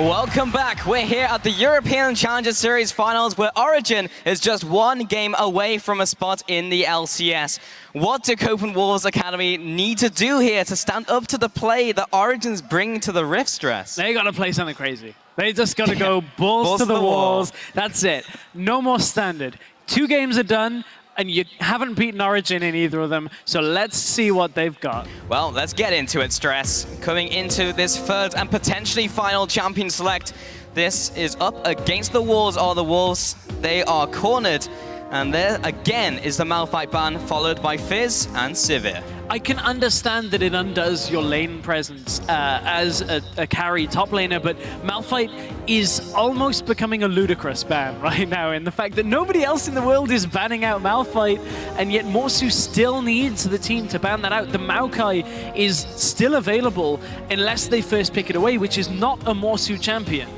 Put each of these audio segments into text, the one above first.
Welcome back. We're here at the European Challenger Series Finals, where Origen is just one game away from a spot in the LCS. What do Copenhagen Wolves Academy need to do here to stand up to the play that Origen's bringing to the Rift Stress? They got to play something crazy. They just got to go balls to the walls. That's it. No more standard. 2 games are done, and you haven't beaten Origen in either of them, so let's see what they've got. Well, let's get into it, Stress. Coming into this third and potentially final champion select, this is up against the Wolves. The Wolves, they are cornered. And there, again, is the Malphite ban, followed by Fizz and Sivir. I can understand that it undoes your lane presence as a carry top laner, but Malphite is almost becoming a ludicrous ban right now in the fact that nobody else in the world is banning out Malphite, and yet Morsu still needs the team to ban that out. The Maokai is still available unless they first pick it away, which is not a Morsu champion.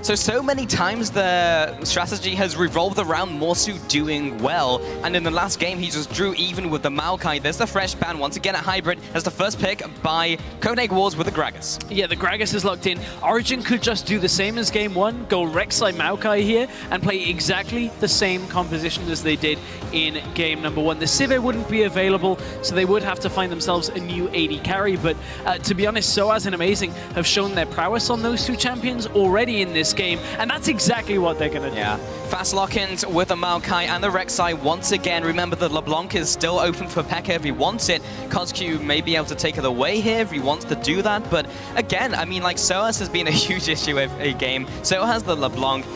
So many times the strategy has revolved around Morsu doing well, and in the last game he just drew even with the Maokai. There's the fresh ban once again at Hybrid as the first pick by Copenhagen Wolves with the Gragas. Yeah, the Gragas is locked in. Origen could just do the same as game 1, go Rek'Sai Maokai here, and play exactly the same composition as they did in game number 1. The Sivir wouldn't be available, so they would have to find themselves a new AD carry, but to be honest, Soaz and Amazing have shown their prowess on those 2 champions already in this game, and that's exactly what they're going to do. Yeah, fast lock-ins with the Maokai and the Rek'Sai once again. Remember that LeBlanc is still open for P.E.K.K.A if he wants it. CosQ may be able to take it away here if he wants to do that, but again, I mean, like, Soaz has been a huge issue every game. So has the LeBlanc.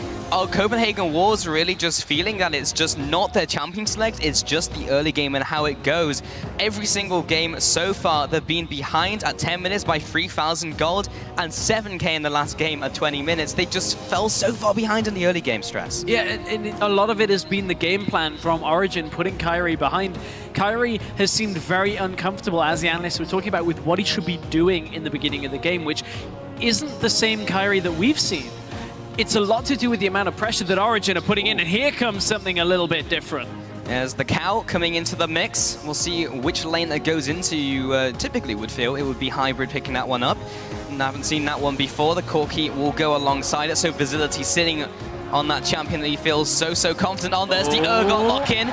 Copenhagen Wolves really just feeling that it's just not their champion select, it's just the early game and how it goes. Every single game so far, they've been behind at 10 minutes by 3,000 gold and 7k in the last game at 20 minutes. They just fell so far behind in the early game, Stress. Yeah, and a lot of it has been the game plan from Origen, putting Kyrie behind. Kyrie has seemed very uncomfortable, as the analysts were talking about, with what he should be doing in the beginning of the game, which isn't the same Kyrie that we've seen. It's a lot to do with the amount of pressure that Origen are putting in, and here comes something a little bit different. As the Cow coming into the mix, we'll see which lane that goes into. You typically would feel it would be Hybrid picking that one up. And I haven't seen that one before. The Corki will go alongside it, so Visibility sitting on that champion that he feels so confident on. There's the Urgot lock-in.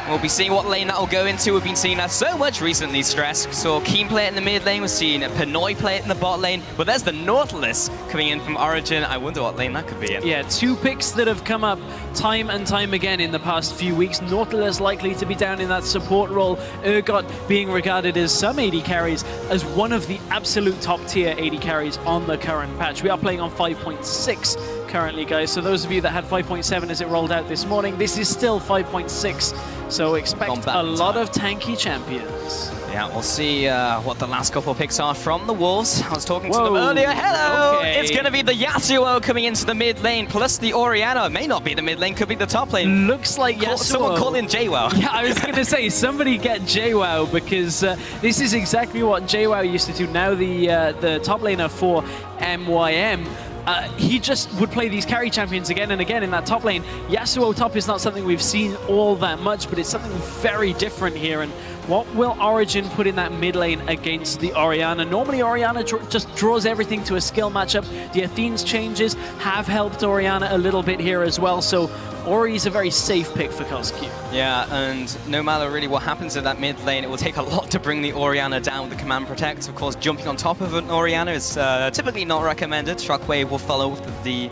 We'll be seeing what lane that will go into. We've been seeing that so much recently, Stress. Saw Keen play it in the mid lane. We've seen Pinoy play it in the bot lane. But there's the Nautilus coming in from Origen. I wonder what lane that could be in. Yeah, 2 picks that have come up time and time again in the past few weeks. Nautilus likely to be down in that support role. Urgot being regarded as some AD carries as one of the absolute top tier AD carries on the current patch. We are playing on 5.6 currently, guys. So those of you that had 5.7 as it rolled out this morning, this is still 5.6. So expect a lot of tanky champions. Yeah, we'll see what the last couple of picks are from the Wolves. I was talking to them earlier. Hello! Okay. It's going to be the Yasuo coming into the mid lane, plus the Orianna. It may not be the mid lane, could be the top lane. Looks like Yasuo. Someone call in JWoww. Yeah, I was going to say, somebody get JWoww, because this is exactly what JWoww used to do. Now the top laner for MYM. He just would play these carry champions again and again in that top lane. Yasuo top is not something we've seen all that much, but it's something very different here. And what will Origen put in that mid lane against the Orianna? Normally Orianna just draws everything to a skill matchup. The Athene's changes have helped Orianna a little bit here as well, so Ori's a very safe pick for CosQ. Yeah, and no matter really what happens in that mid lane, it will take a lot to bring the Orianna down with the Command Protect. Of course, jumping on top of an Orianna is typically not recommended. Shockwave will follow with the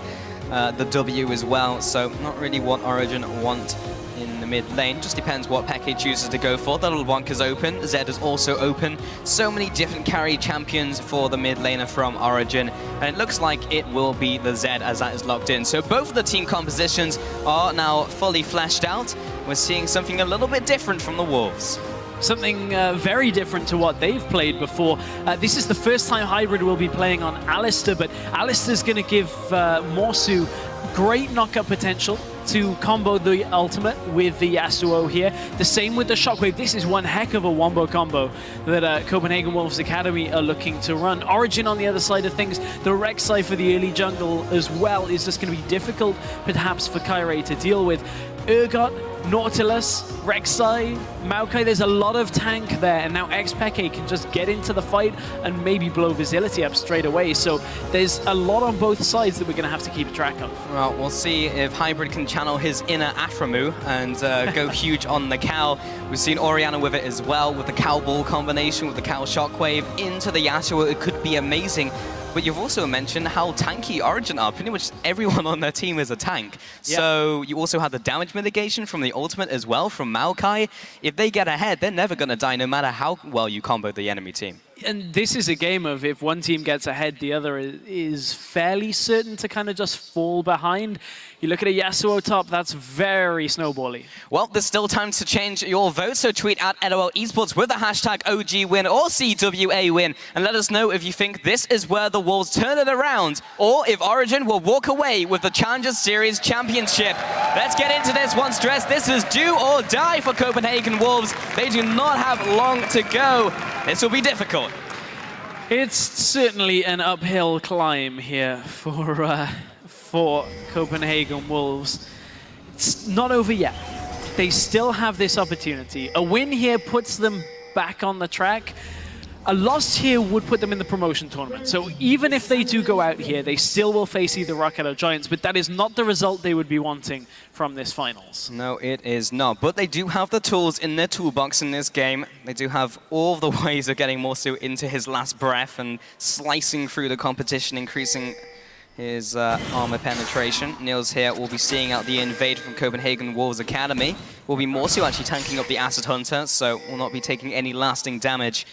W as well, so not really what Origen want in the mid lane. Just depends what P.E.K.K.A chooses to go for. The LeBlanc is open, Zed is also open. So many different carry champions for the mid laner from Origen, and it looks like it will be the Zed as that is locked in. So both of the team compositions are now fully fleshed out. We're seeing something a little bit different from the Wolves. Something very different to what they've played before. This is the first time Hybrid will be playing on Alistar, but Alistar's going to give Morsu great knockup potential to combo the ultimate with the Yasuo here. The same with the Shockwave. This is one heck of a wombo combo that Copenhagen Wolves Academy are looking to run. Origen on the other side of things, the Rek'Sai for the early jungle as well is just going to be difficult perhaps for Kyrie to deal with. Urgot Nautilus, Rek'Sai, Maokai, there's a lot of tank there, and now Xpeke can just get into the fight and maybe blow Visility up straight away. So there's a lot on both sides that we're going to have to keep track of. Well, we'll see if Hybrid can channel his inner Aphromu and go huge on the Cow. We've seen Oriana with it as well, with the Cow Ball combination, with the Cow Shockwave into the Yasuo. It could be amazing. But you've also mentioned how tanky Origen are. Pretty much everyone on their team is a tank. Yep. So you also have the damage mitigation from the ultimate as well, from Maokai. If they get ahead, they're never going to die, no matter how well you combo the enemy team. And this is a game of if one team gets ahead, the other is fairly certain to kind of just fall behind. You look at a Yasuo top, that's very snowbally. Well, there's still time to change your vote, so tweet at LOL Esports with the hashtag OGWin or CWA win, and let us know if you think this is where the Wolves turn it around, or if Origen will walk away with the Challengers Series Championship. Let's get into this one, Stress. This is do or die for Copenhagen Wolves. They do not have long to go. This will be difficult. It's certainly an uphill climb here for Copenhagen Wolves. It's not over yet. They still have this opportunity. A win here puts them back on the track. A loss here would put them in the promotion tournament. So even if they do go out here, they still will face either Rocket or Giants, but that is not the result they would be wanting from this finals. No, it is not. But they do have the tools in their toolbox in this game. They do have all the ways of getting Morsu into his last breath and slicing through the competition, increasing his armor penetration. Niels here will be seeing out the invade from Copenhagen Wolves Academy. Will be Morsu actually tanking up the Acid Hunter, so will not be taking any lasting damage.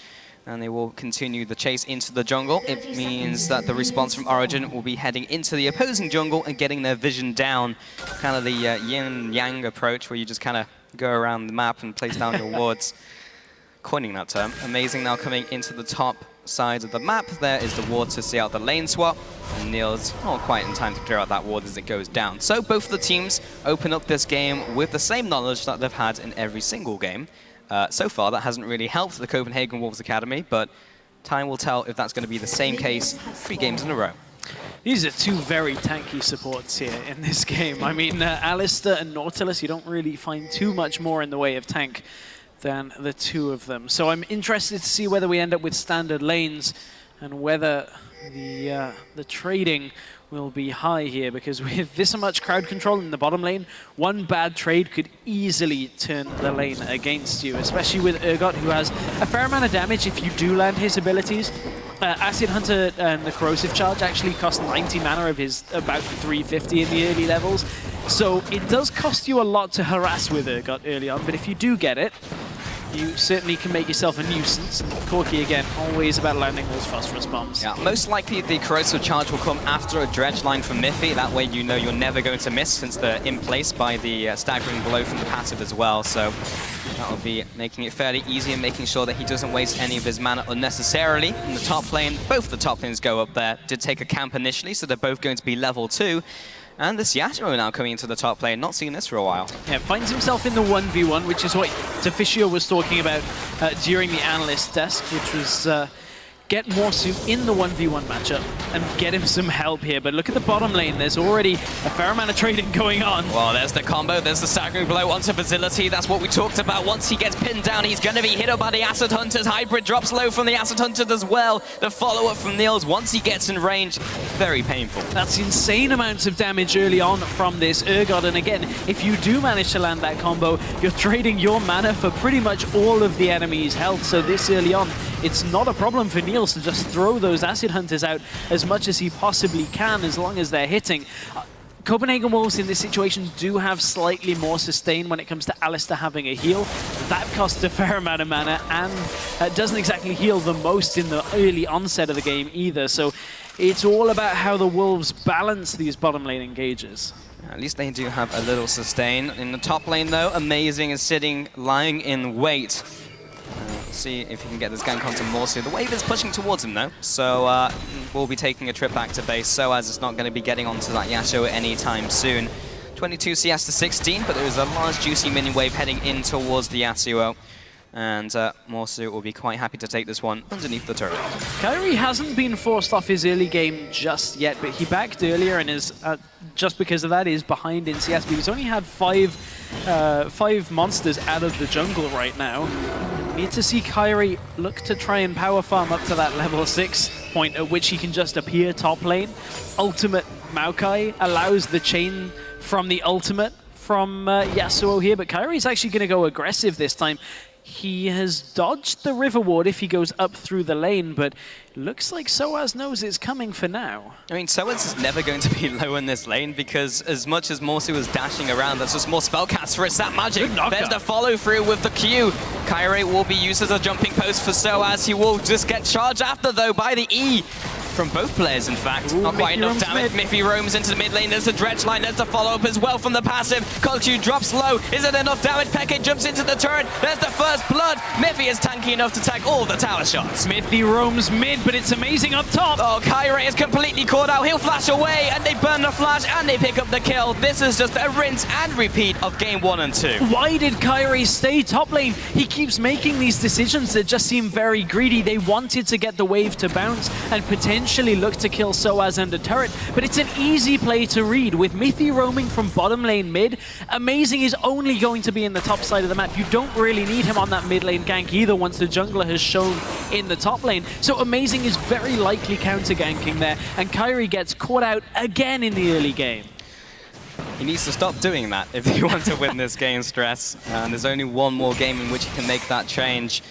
And they will continue the chase into the jungle. It means that the response from Origen will be heading into the opposing jungle and getting their vision down. Kind of the yin-yang approach, where you just kind of go around the map and place down your wards. Coining that term. Amazing now coming into the top side of the map. There is the ward to see out the lane swap. And Niels not quite in time to clear out that ward as it goes down. So both of the teams open up this game with the same knowledge that they've had in every single game. So far, that hasn't really helped the Copenhagen Wolves Academy, but time will tell if that's going to be the same case 3 games in a row. These are 2 very tanky supports here in this game. I mean, Alistair and Nautilus, you don't really find too much more in the way of tank than the 2 of them. So I'm interested to see whether we end up with standard lanes and whether the trading will be high here, because with this much crowd control in the bottom lane, one bad trade could easily turn the lane against you, especially with Urgot, who has a fair amount of damage if you do land his abilities. Acid Hunter and the Corrosive Charge actually cost 90 mana of his about 350 in the early levels. So it does cost you a lot to harass with Urgot early on, but if you do get it, you certainly can make yourself a nuisance. Corki, again, always about landing those phosphorus bombs. Yeah, most likely the Corrosive Charge will come after a Dredge line from Miffy. That way you know you're never going to miss, since they're in place by the staggering blow from the passive as well. So that will be making it fairly easy and making sure that he doesn't waste any of his mana unnecessarily. In the top lane, both the top lanes go up there. Did take a camp initially, so they're both going to be level 2. And this Yasuo now coming into the top lane, not seen this for a while. Yeah, finds himself in the 1v1, which is what Deficio was talking about during the Analyst Desk, which was get Morsu in the 1v1 matchup and get him some help here. But look at the bottom lane, there's already a fair amount of trading going on. Well, there's the combo, there's the staggering blow onto Facility. That's what we talked about. Once he gets pinned down, he's going to be hit up by the Acid Hunters. Hybrid drops low from the Acid Hunters as well. The follow-up from Niels, once he gets in range, very painful. That's insane amounts of damage early on from this Urgot. And again, if you do manage to land that combo, you're trading your mana for pretty much all of the enemy's health. So this early on, it's not a problem for Niels to just throw those Acid Hunters out as much as he possibly can, as long as they're hitting. Copenhagen Wolves in this situation do have slightly more sustain when it comes to Alistair having a heal. That costs a fair amount of mana and doesn't exactly heal the most in the early onset of the game either. So it's all about how the Wolves balance these bottom lane engages. At least they do have a little sustain. In the top lane though, Amazing is sitting, lying in wait. See if he can get this gank onto Morsu. The wave is pushing towards him though, so we'll be taking a trip back to base, so as it's not going to be getting onto that Yasuo anytime soon. 22 CS to 16, but there is a large juicy minion wave heading in towards the Yasuo. And Morsu will be quite happy to take this one underneath the turret. Kyrie hasn't been forced off his early game just yet, but he backed earlier and is, just because of that, is behind in CS. But he's only had five monsters out of the jungle right now. Need to see Kyrie look to try and power farm up to that level 6 point at which he can just appear top lane. Ultimate Maokai allows the chain from the ultimate from Yasuo here, but Kyrie's actually going to go aggressive this time. He has dodged the river ward if he goes up through the lane, but looks like Soaz knows it's coming for now. I mean, Soaz is never going to be low in this lane because as much as Morsu is dashing around, that's just more spellcasts for his Sap Magic. There's the follow-through with the Q. Kyrie will be used as a jumping post for Soaz. He will just get charged after, though, by the E. From both players, in fact. Ooh, not quite enough damage. Mid. Miffy roams into the mid lane. There's the dredge line. There's the follow-up as well from the passive. Colcu drops low. Is it enough damage? Peke jumps into the turret. There's the first blood. Miffy is tanky enough to tank all the tower shots. Miffy roams mid, but it's amazing up top. Oh, Kyrie is completely caught out. He'll flash away, and they burn the flash, and they pick up the kill. This is just a rinse and repeat of game 1 and 2. Why did Kyrie stay top lane? He keeps making these decisions that just seem very greedy. They wanted to get the wave to bounce and potentially look to kill Soaz and a turret, but it's an easy play to read. With Miffy roaming from bottom lane mid, Amazing is only going to be in the top side of the map. You don't really need him on that mid lane gank either once the jungler has shown in the top lane. So Amazing is very likely counter ganking there, and Kyrie gets caught out again in the early game. He needs to stop doing that if he wants to win this game, Stress. And there's only one more game in which he can make that change.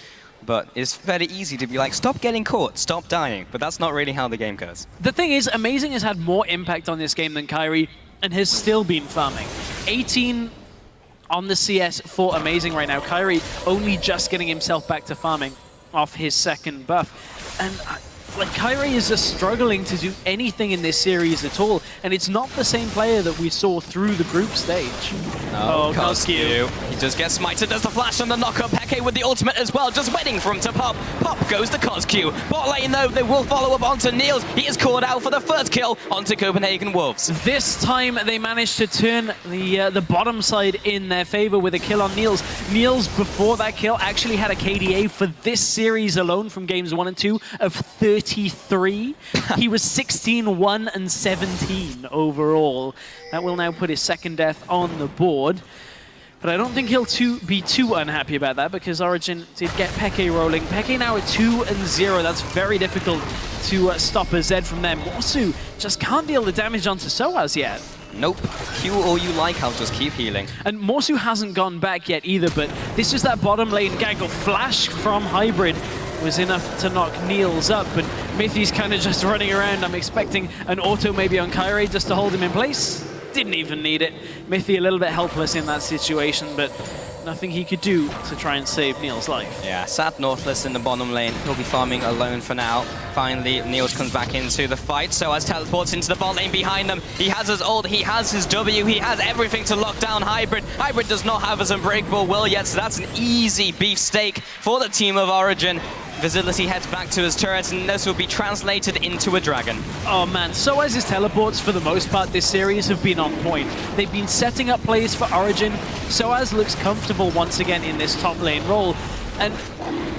But it's very easy to be like, stop getting caught, stop dying. But that's not really how the game goes. The thing is, Amazing has had more impact on this game than Kyrie and has still been farming. 18 on the CS for Amazing right now. Kyrie only just getting himself back to farming off his second buff. And like, Kyrie is just struggling to do anything in this series at all, and it's not the same player that we saw through the group stage. Oh, Coscu. He just gets smited. There's the flash and the knockup. Peke with the ultimate as well, just waiting for him to pop. Pop goes to Coscu. Bot lane, though, they will follow up onto Niels. He is caught out for the first kill onto Copenhagen Wolves. This time, they managed to turn the bottom side in their favor with a kill on Niels. Niels, before that kill, actually had a KDA for this series alone from games 1 and 2 of 33. He was 16, 1, and 17 overall. That will now put his second death on the board. But I don't think he'll be too unhappy about that, because Origen did get Peke rolling. Peke now at 2 and 0. That's very difficult to stop a Zed from there. Morsu just can't deal the damage onto Soaz yet. Nope. Q all you like, I'll just keep healing. And Morsu hasn't gone back yet either, but this is that bottom lane gank. Flash from Hybrid was enough to knock Niels up, and Miffy's kind of just running around. I'm expecting an auto maybe on Kyrie just to hold him in place. Didn't even need it. Miffy a little bit helpless in that situation, but nothing he could do to try and save Niels' life. Yeah, sad Northless in the bottom lane. He'll be farming alone for now. Finally, Niels comes back into the fight. Soaz teleports into the bot lane behind them. He has his ult, he has his W, he has everything to lock down Hybrid. Hybrid does not have his Unbreakable Will yet, so that's an easy beefsteak for the team of Origen. Visibility heads back to his turret, and this will be translated into a dragon. Oh man, Soaz's teleports for the most part this series have been on point. They've been setting up plays for Origen. Soaz looks comfortable once again in this top lane role. And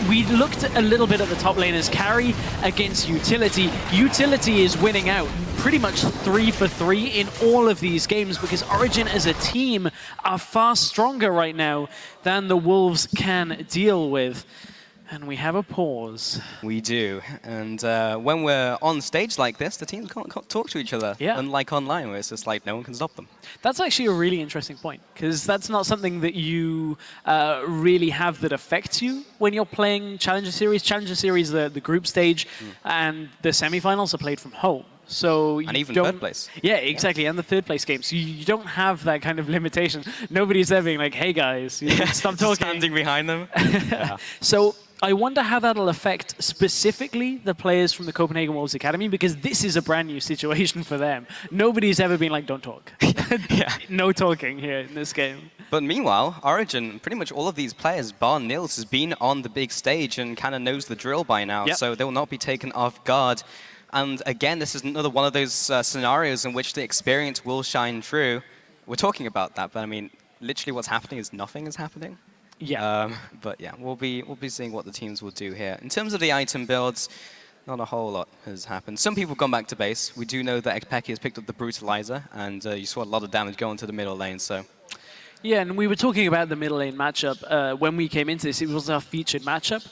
we looked a little bit at the top lane as carry against utility. Utility is winning out pretty much 3 for 3 in all of these games, because Origen as a team are far stronger right now than the Wolves can deal with. And we have a pause. We do. And when we're on stage like this, the teams can't talk to each other. Yeah. Unlike online, where it's just like no one can stop them. That's actually a really interesting point, because that's not something that you really have that affects you when you're playing Challenger Series. Challenger Series, the group stage, and the semifinals are played from home. So and even third place. Yeah, exactly, and the third place game. So you don't have that kind of limitation. Nobody's there being like, hey guys, stop talking. Standing behind them. Yeah. So I wonder how that'll affect specifically the players from the Copenhagen Wolves Academy, because this is a brand new situation for them. Nobody's ever been like, don't talk. Yeah. No talking here in this game. But meanwhile, Origen, pretty much all of these players, bar Niels, has been on the big stage and kind of knows the drill by now, Yep. so they will not be taken off guard. And again, this is another one of those scenarios in which the experience will shine through. We're talking about that, but I mean, literally what's happening is nothing is happening. Yeah. But yeah, we'll be seeing what the teams will do here. In terms of the item builds, not a whole lot has happened. Some people have gone back to base. We do know that Xpeki has picked up the Brutalizer, and you saw a lot of damage go into the middle lane, so... Yeah, and we were talking about the middle lane matchup when we came into this. It was our featured matchup.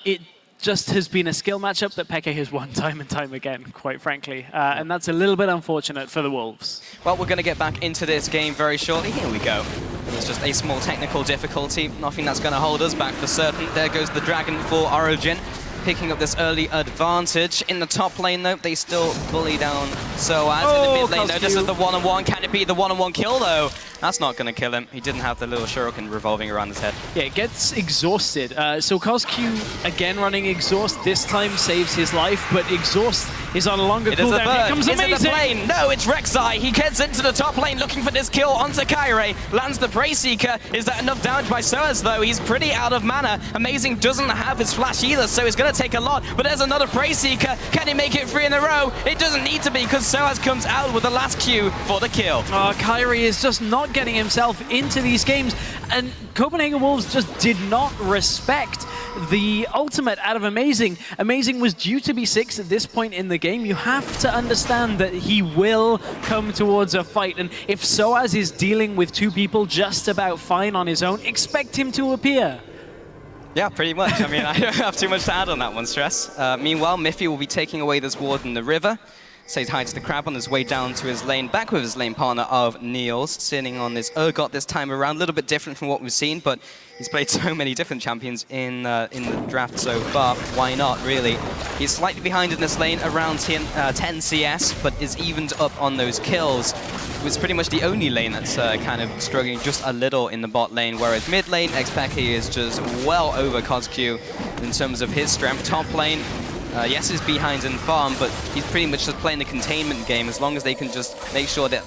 It just has been a skill matchup that Peke has won time and time again, quite frankly. And that's a little bit unfortunate for the Wolves. Well, we're going to get back into this game very shortly. Here we go. It's just a small technical difficulty. Nothing that's going to hold us back for certain. There goes the Dragon for Origen, picking up this early advantage. In the top lane, though, they still bully down Soaz. In the mid lane, though, this is the one-on-one. Can it be the one-on-one kill, though? That's not going to kill him. He didn't have the little shuriken revolving around his head. Yeah, it gets exhausted. So CosQ, again running Exhaust, this time saves his life, but Exhaust is on a longer cooldown. Here comes Amazing! Into the lane. No, it's Rek'Sai. He gets into the top lane looking for this kill onto Kairi. Lands the Prey Seeker. Is that enough damage by Soaz, though? He's pretty out of mana. Amazing doesn't have his flash either, so it's going to take a lot. But there's another Prey Seeker. Can he make it 3 in a row? It doesn't need to be, because Soaz comes out with the last Q for the kill. Oh, Kairi is just not getting himself into these games, and Copenhagen Wolves just did not respect the ultimate out of Amazing. Amazing was due to be 6 at this point in the game. You have to understand that he will come towards a fight, and if Soaz is dealing with 2 people just about fine on his own, expect him to appear. Yeah, pretty much. I mean, I don't have too much to add on that one, Stress. Meanwhile, Miffy will be taking away this ward in the river. Says hi to the crab on his way down to his lane, back with his lane partner of Niels, sitting on this Urgot this time around. A little bit different from what we've seen, but he's played so many different champions in the draft so far. Why not, really? He's slightly behind in this lane, around 10 CS, but is evened up on those kills. It's pretty much the only lane that's kind of struggling just a little in the bot lane, whereas mid lane, Xpeki is just well over CosQ in terms of his strength. Top lane, yes, he's behind in farm, but he's pretty much just playing the containment game. As long as they can just make sure that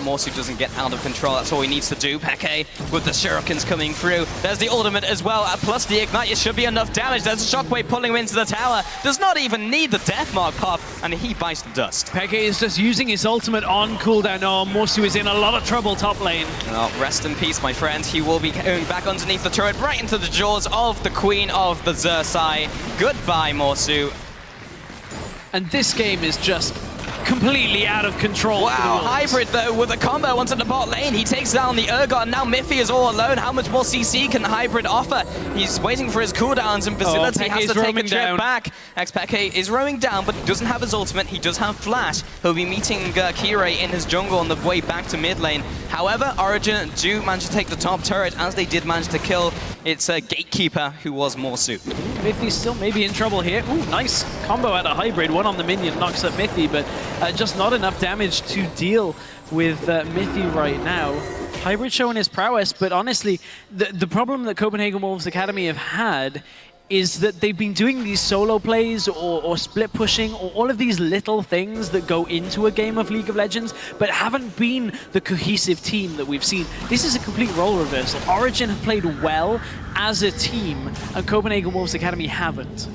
Morsu doesn't get out of control, that's all he needs to do. Peke with the shurikens coming through. There's the ultimate as well, plus the ignite. It should be enough damage. There's a shockwave pulling him into the tower. Does not even need the deathmark pop, and he bites the dust. Peke is just using his ultimate on cooldown. Oh, Morsu is in a lot of trouble top lane. Oh, rest in peace, my friend. He will be going back underneath the turret, right into the jaws of the queen of the Xerxai. Goodbye, Morsu. And this game is just completely out of control. Wow, Hybrid though with a combo onto the bot lane. He takes down the Urgot, and now Miffy is all alone. How much more CC can Hybrid offer? He's waiting for his cooldowns, and Facility has to take a trip back. Xpeki is roaming down, but he doesn't have his ultimate. He does have Flash. He'll be meeting Kirei in his jungle on the way back to mid lane. However, Origen do manage to take the top turret, as they did manage to kill its Gatekeeper, who was Morsu. Miffy's still maybe in trouble here. Ooh, nice combo out of Hybrid. One on the minion knocks up Miffy, but just not enough damage to deal with Miffy right now. Hybrid showing his prowess, but honestly, the problem that Copenhagen Wolves Academy have had is that they've been doing these solo plays or split pushing or all of these little things that go into a game of League of Legends, but haven't been the cohesive team that we've seen. This is a complete role reversal. Origen have played well as a team, and Copenhagen Wolves Academy haven't.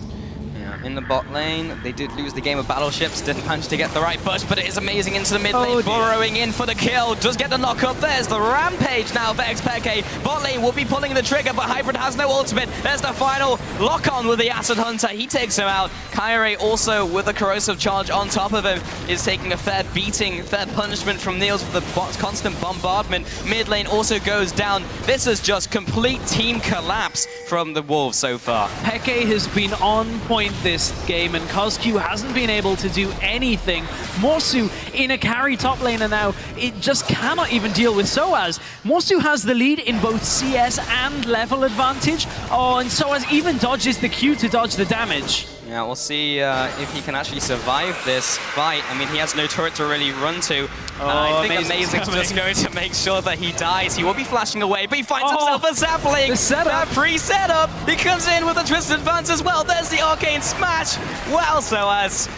In the bot lane, they did lose the game of battleships, didn't manage to get the right push, but it is Amazing into the mid lane, burrowing in for the kill, does get the knock up. There's the rampage now for Xpeki. Bot lane will be pulling the trigger, but Hybrid has no ultimate. There's the final lock on with the Acid Hunter. He takes him out. Kairi also with a corrosive charge on top of him is taking a fair beating, fair punishment from Niels with the bot's constant bombardment. Mid lane also goes down. This is just complete team collapse from the Wolves so far. Peke has been on point this game, and CosQ hasn't been able to do anything. Morsu in a carry top laner now. It just cannot even deal with Soaz. Morsu has the lead in both CS and level advantage. Oh, and Soaz even dodges the Q to dodge the damage. Yeah, we'll see if he can actually survive this fight. I mean, he has no turret to really run to. I think Amazing's just going to make sure that he dies. He will be flashing away, but he finds himself a sapling. That pre-setup. He comes in with a Twisted Advance as well. There's the Arcane Smash. Well, Soaz.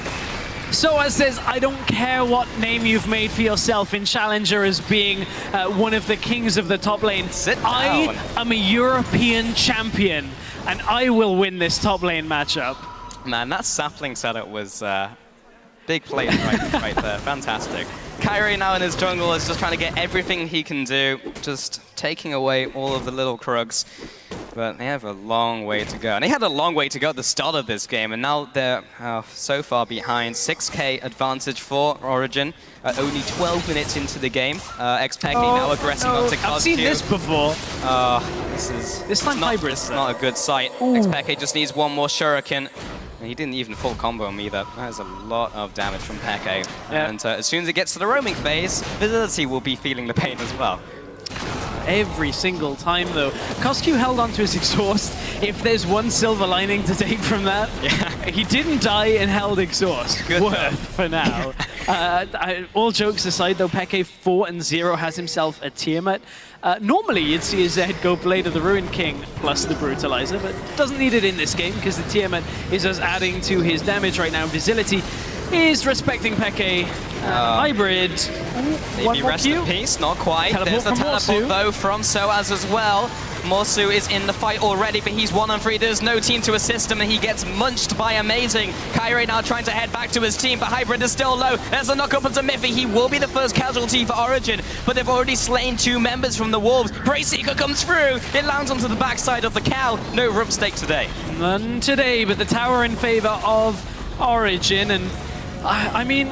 Soaz says, I don't care what name you've made for yourself in Challenger as being one of the kings of the top lane. Sit down. I am a European champion, and I will win this top lane matchup. Man, that sapling setup was Big play right there. Fantastic. Kyrie now in his jungle is just trying to get everything he can do, just taking away all of the little Krugs. But they have a long way to go. And they had a long way to go at the start of this game, and now they're so far behind. 6k advantage for Origen, only 12 minutes into the game. Xpeki now aggressing onto Cosq. I've seen this before. This time hybrid. This is not a good sight. Xpeki just needs one more shuriken. He didn't even full combo him either. That is a lot of damage from Peke. Yeah. And as soon as it gets to the roaming phase, Visibility will be feeling the pain as well. Every single time, though. Cosq held onto his exhaust. If there's one silver lining to take from that, he didn't die and held exhaust. Good worth for now. All jokes aside, though, Peke 4-0 has himself a Tiamat. Normally, you'd see his Zed go Blade of the Ruined King plus the Brutalizer, but doesn't need it in this game because the Tiamat is just adding to his damage right now. Visibility is respecting Peke. Hybrid. Maybe rest in peace, not quite. There's the teleport though from Soaz as well. Morsu is in the fight already, but he's 1-3. There's no team to assist him, and he gets munched by Amazing. Kyrie now trying to head back to his team, but Hybrid is still low. There's a knock-up onto Miffy. He will be the first casualty for Origen, but they've already slain 2 members from the Wolves. Braceseeker comes through. It lands onto the backside of the cow. No rump stake today. None today, but the tower in favor of Origen, and I mean,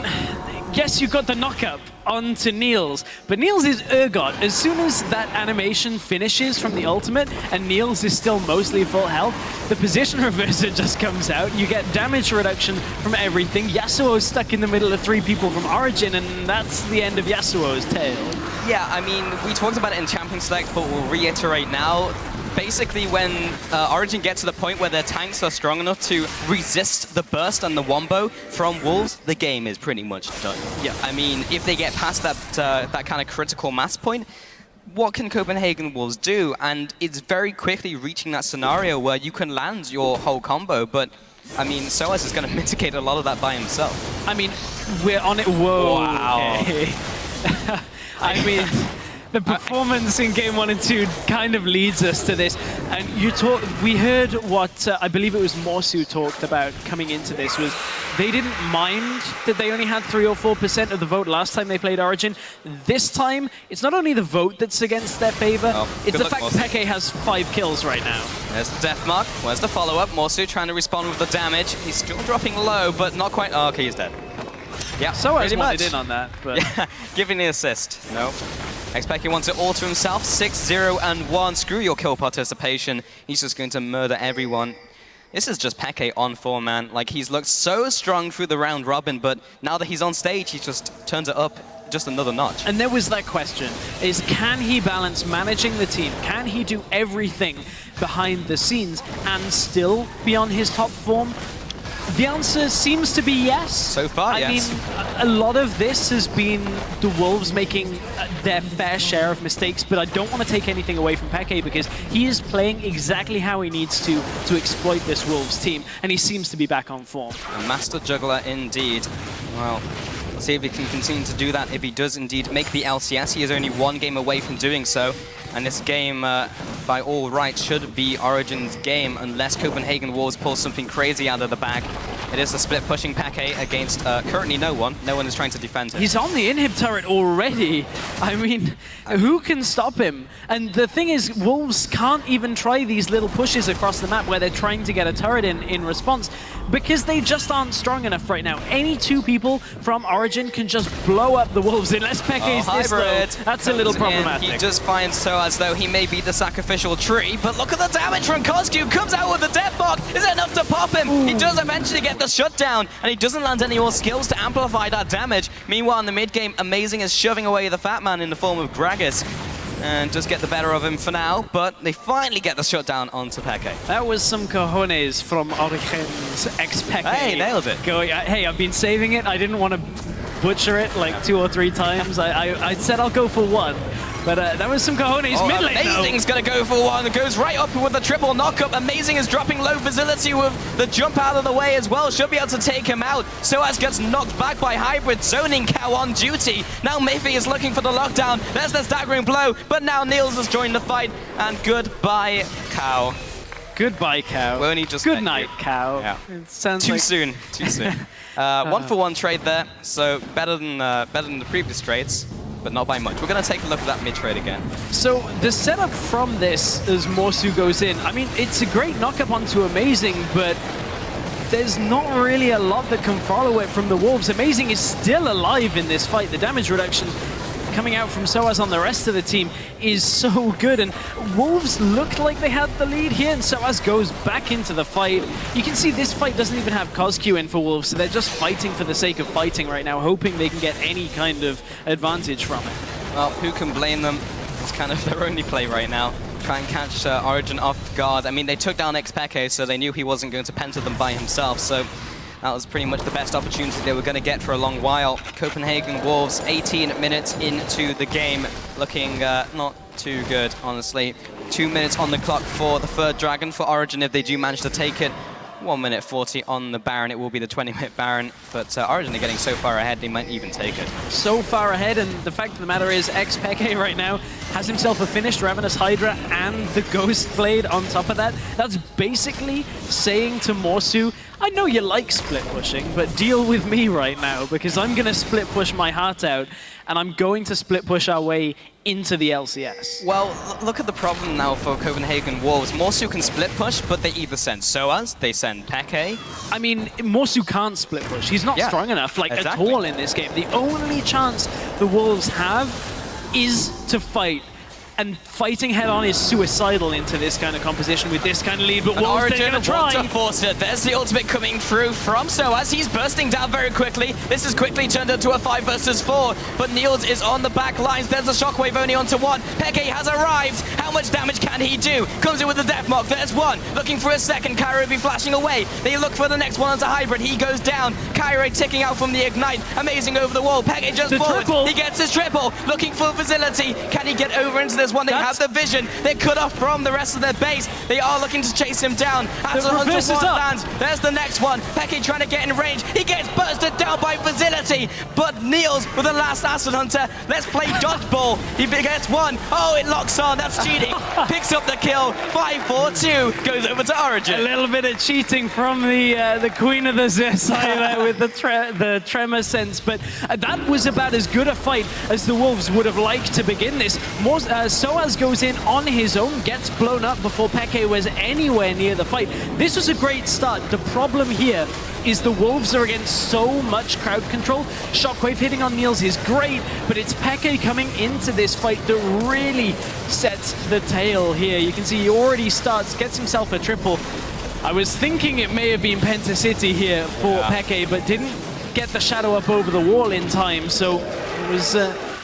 yes, you got the knock-up onto Niels, but Niels is Urgot. As soon as that animation finishes from the ultimate and Niels is still mostly full health, the position reverser just comes out. You get damage reduction from everything. Yasuo's stuck in the middle of 3 people from Origen, and that's the end of Yasuo's tale. Yeah, I mean, we talked about it in Champion Select, but we'll reiterate now. Basically, when Origen gets to the point where their tanks are strong enough to resist the burst and the wombo from Wolves, the game is pretty much done. Yeah, I mean, if they get past that kind of critical mass point, what can Copenhagen Wolves do? And it's very quickly reaching that scenario where you can land your whole combo, but I mean, Soaz is going to mitigate a lot of that by himself. I mean, we're on it. Whoa. Wow. Okay. I mean, the performance in game 1 and 2 kind of leads us to this. And we heard what I believe it was Morsu talked about coming into this, was they didn't mind that they only had 3 or 4% of the vote last time they played Origen. This time, it's not only the vote that's against their favor, it's the fact that Peke has 5 kills right now. There's the death mark. Where's the follow-up? Morsu trying to respond with the damage. He's still dropping low, but not quite. Oh, okay, he's dead. Yeah, so I wanted in on that, but yeah, giving the assist. No. Xpeki wants it all to himself. 6-0-1. Screw your kill participation. He's just going to murder everyone. This is just Peke on form, man. Like, he's looked so strong through the round robin, but now that he's on stage, he just turns it up just another notch. And there was that question, is can he balance managing the team? Can he do everything behind the scenes and still be on his top form? The answer seems to be yes. So far, yes. I mean, a lot of this has been the Wolves making their fair share of mistakes, but I don't want to take anything away from Peke because he is playing exactly how he needs to exploit this Wolves team, and he seems to be back on form. A master juggler indeed. Well, let's see if he can continue to do that. If he does indeed make the LCS, he is only 1 game away from doing so. And this game, by all rights, should be Origen's game, unless Copenhagen Wolves pull something crazy out of the bag. It is a split pushing Peke against currently no one. No one is trying to defend him. He's on the inhib turret already. I mean, who can stop him? And the thing is, Wolves can't even try these little pushes across the map where they're trying to get a turret in response because they just aren't strong enough right now. Any 2 people from Origen can just blow up the Wolves unless Peke is this low. That's a little problematic. He just finds Soaz, though he may be the sacrificial tree, but look at the damage from Cosq. Comes out with the death mark. Is it enough to pop him? Ooh. He does eventually get the shutdown, and he doesn't land any more skills to amplify that damage. Meanwhile, in the mid game, Amazing is shoving away the fat man in the form of Gragas, and does get the better of him for now, but they finally get the shutdown onto Peke. That was some cojones from Origen's Xpeki. Hey, nailed it. Going, hey, I've been saving it. I didn't want to butcher it like 2 or 3 times. I said I'll go for 1. But that was some cojones mid lane. Amazing's going to go for 1. It goes right up with the triple knockup. Amazing is dropping low visibility with the jump out of the way as well. Should be able to take him out. Soaz gets knocked back by Hybrid, zoning Cow on duty. Now Miffy is looking for the lockdown. There's the staggering blow, but now Niels has joined the fight. And goodbye, Cow. Goodbye, cow. We only just Good met night, you. cow. Yeah. It sounds Too like... soon. 1-for-1 trade there, so better than the previous trades, but not by much. We're going to take a look at that mid trade again. So the setup from this as Morsu goes in, I mean, it's a great knock-up onto Amazing, but there's not really a lot that can follow it from the Wolves. Amazing is still alive in this fight. The damage reduction coming out from SOAS on the rest of the team is so good, and Wolves looked like they had the lead here, and SOAS goes back into the fight. You can see this fight doesn't even have CosQ in for Wolves, so they're just fighting for the sake of fighting right now, hoping they can get any kind of advantage from it. Well, who can blame them? It's kind of their only play right now. Try and catch Origen off guard. I mean, they took down Xpeke, so they knew he wasn't going to penta them by himself, so that was pretty much the best opportunity they were going to get for a long while. Copenhagen Wolves, 18 minutes into the game, looking not too good, honestly. 2 minutes on the clock for the third Dragon for Origen if they do manage to take it. 1 minute 40 on the Baron. It will be the 20-minute Baron, but Origen are getting so far ahead they might even take it. So far ahead, and the fact of the matter is Xpeke right now has himself a finished Ravenous Hydra and the Ghost Blade on top of that. That's basically saying to Morsu, I know you like split pushing, but deal with me right now, because I'm going to split push my heart out, and I'm going to split push our way into the LCS. Well, look at the problem now for Copenhagen Wolves. Morsu can split push, but they either send SOAS, they send Peke. I mean, Morsu can't split push. He's not strong enough, like, at all in this game. The only chance the Wolves have is to fight. And fighting head-on is suicidal into this kind of composition with this kind of lead, but Wolves are going to try. To force it. There's the ultimate coming through from SOAS. He's bursting down very quickly. This is quickly turned into a 5 versus 4, but Niels is on the back lines. There's a shockwave only onto 1. Peke has arrived. How much damage can he do? Comes in with the death mark. There's 1. Looking for a second. Kyrie will be flashing away. They look for the next one onto Hybrid. He goes down. Kyrie ticking out from the Ignite. Amazing over the wall. Peke just forward. Triple. He gets his triple. Looking for facility. Can he get over into this one? They have the vision. They're cut off from the rest of their base. They are looking to chase him down. As the Hunter 1 lands, there's the next one. Peke trying to get in range. He gets bursted down by facility, but Niels with the last Acid Hunter. Let's play dodgeball. He gets 1. Oh, it locks on. That's cheating. Picks up the kill. 5-4-2. Goes over to Origen. A little bit of cheating from the Queen of the side there with the tremor sense, but that was about as good a fight as the Wolves would have liked to begin this. SOAS goes in on his own, gets blown up before Peke was anywhere near the fight. This was a great start. The problem here is the Wolves are against so much crowd control. Shockwave hitting on Niels is great, but it's Peke coming into this fight that really sets the tail here. You can see he already gets himself a triple. I was thinking it may have been Penta City here for Peke, but didn't get the shadow up over the wall in time, so it was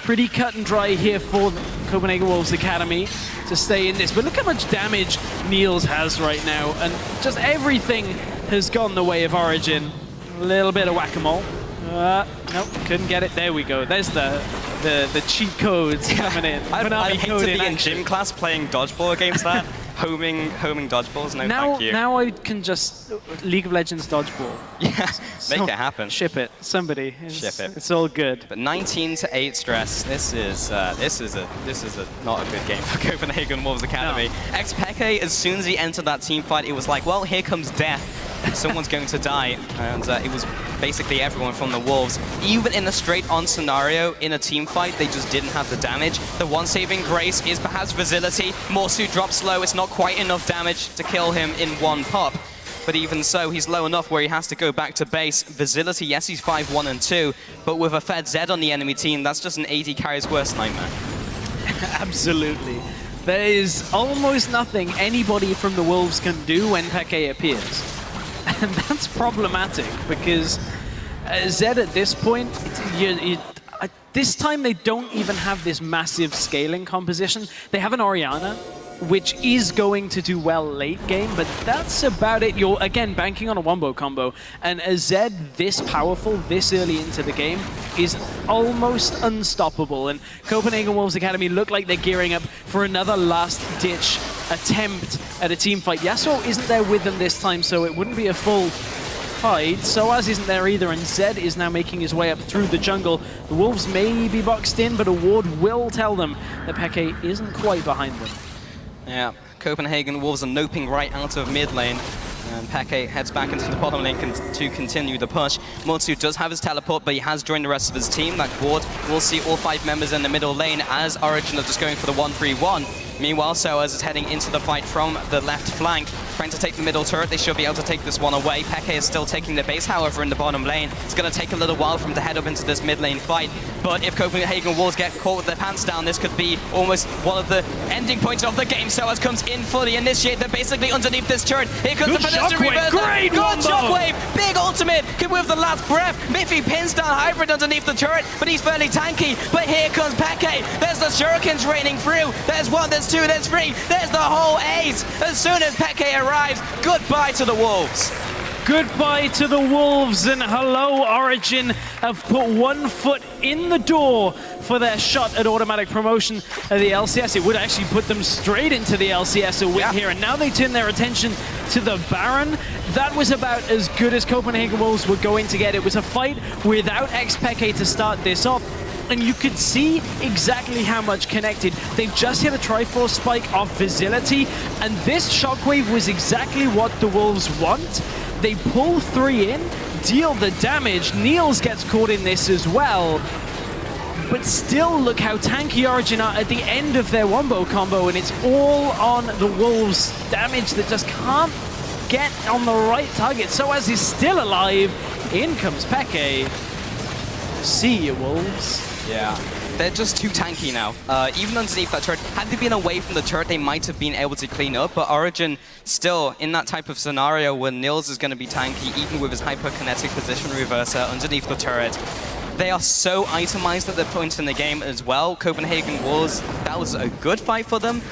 pretty cut and dry here for Copenhagen Wolves Academy to stay in this. But look how much damage Niels has right now, and just everything has gone the way of Origen. A little bit of whack-a-mole. Nope, couldn't get it. There we go. There's the cheat codes coming in. I hate to be in gym class playing dodgeball against that. homing dodgeballs, no thank you. Now I can just League of Legends dodgeball. Yeah, make it happen. Ship it, somebody. Ship it. It's all good. But 19-8 stress. This is not a good game for Copenhagen Wolves Academy. No. Xpeke, as soon as he entered that team fight, it was like, well, here comes death. Someone's going to die, and it was basically everyone from the Wolves. Even in a straight-on scenario, in a team fight, they just didn't have the damage. The one saving grace is perhaps Facility. Morsu drops low. It's not quite enough damage to kill him in one pop. But even so, he's low enough where he has to go back to base. Facility, yes, he's 5-1-2, but with a Fed Z on the enemy team, that's just an 80 carries worst nightmare. Absolutely. There is almost nothing anybody from the Wolves can do when Peke appears. And that's problematic, because Zed at this point, this time they don't even have this massive scaling composition. They have an Oriana, which is going to do well late game, but that's about it. You're, again, banking on a wombo combo. And a Zed this powerful, this early into the game, is almost unstoppable. And Copenhagen Wolves Academy look like they're gearing up for another last-ditch attempt at a team fight. Yasuo isn't there with them this time, so it wouldn't be a full fight. SOAS isn't there either, and Zed is now making his way up through the jungle. The Wolves may be boxed in, but a ward will tell them that Peke isn't quite behind them. Yeah, Copenhagen Wolves are noping right out of mid lane. And Peke heads back into the bottom lane to continue the push. Motsu does have his teleport, but he has joined the rest of his team. That board will see all 5 members in the middle lane as Origen are just going for the 1-3-1. Meanwhile, Soaz is heading into the fight from the left flank, trying to take the middle turret. They should be able to take this one away. Peke is still taking the base, however, in the bottom lane. It's going to take a little while for him to head up into this mid lane fight. But if Copenhagen Wolves get caught with their pants down, this could be almost one of the ending points of the game. Soaz comes in for the initiate. They're basically underneath this turret. Here comes the pedestrian reverse. Great Good shockwave! Big ultimate! Could with the last breath. Miffy pins down Hybrid underneath the turret, but he's fairly tanky. But here comes Peke. There's the shurikens raining through. There's 1, there's 2, there's 3. There's the whole 8. As soon as Peke arrives, goodbye to the Wolves. Goodbye to the Wolves, and hello, Origen have put 1 foot in the door for their shot at automatic promotion of the LCS. It would actually put them straight into the LCS a win here, and now they turn their attention to the Baron. That was about as good as Copenhagen Wolves were going to get. It was a fight without X-Peke to start this off, and you could see exactly how much connected. They've just hit a Triforce spike off Facility, and this shockwave was exactly what the Wolves want. They pull 3 in, deal the damage. Niels gets caught in this as well. But still, look how tanky Origen are at the end of their wombo combo, and it's all on the Wolves' damage that just can't get on the right target. Soaz is still alive. In comes Peke. See you, Wolves. Yeah. They're just too tanky now. Even underneath that turret, had they been away from the turret, they might have been able to clean up, but Origen still in that type of scenario where Nils is going to be tanky, even with his hyperkinetic position reverser underneath the turret. They are so itemized at their points in the game as well. Copenhagen Wolves, that was a good fight for them,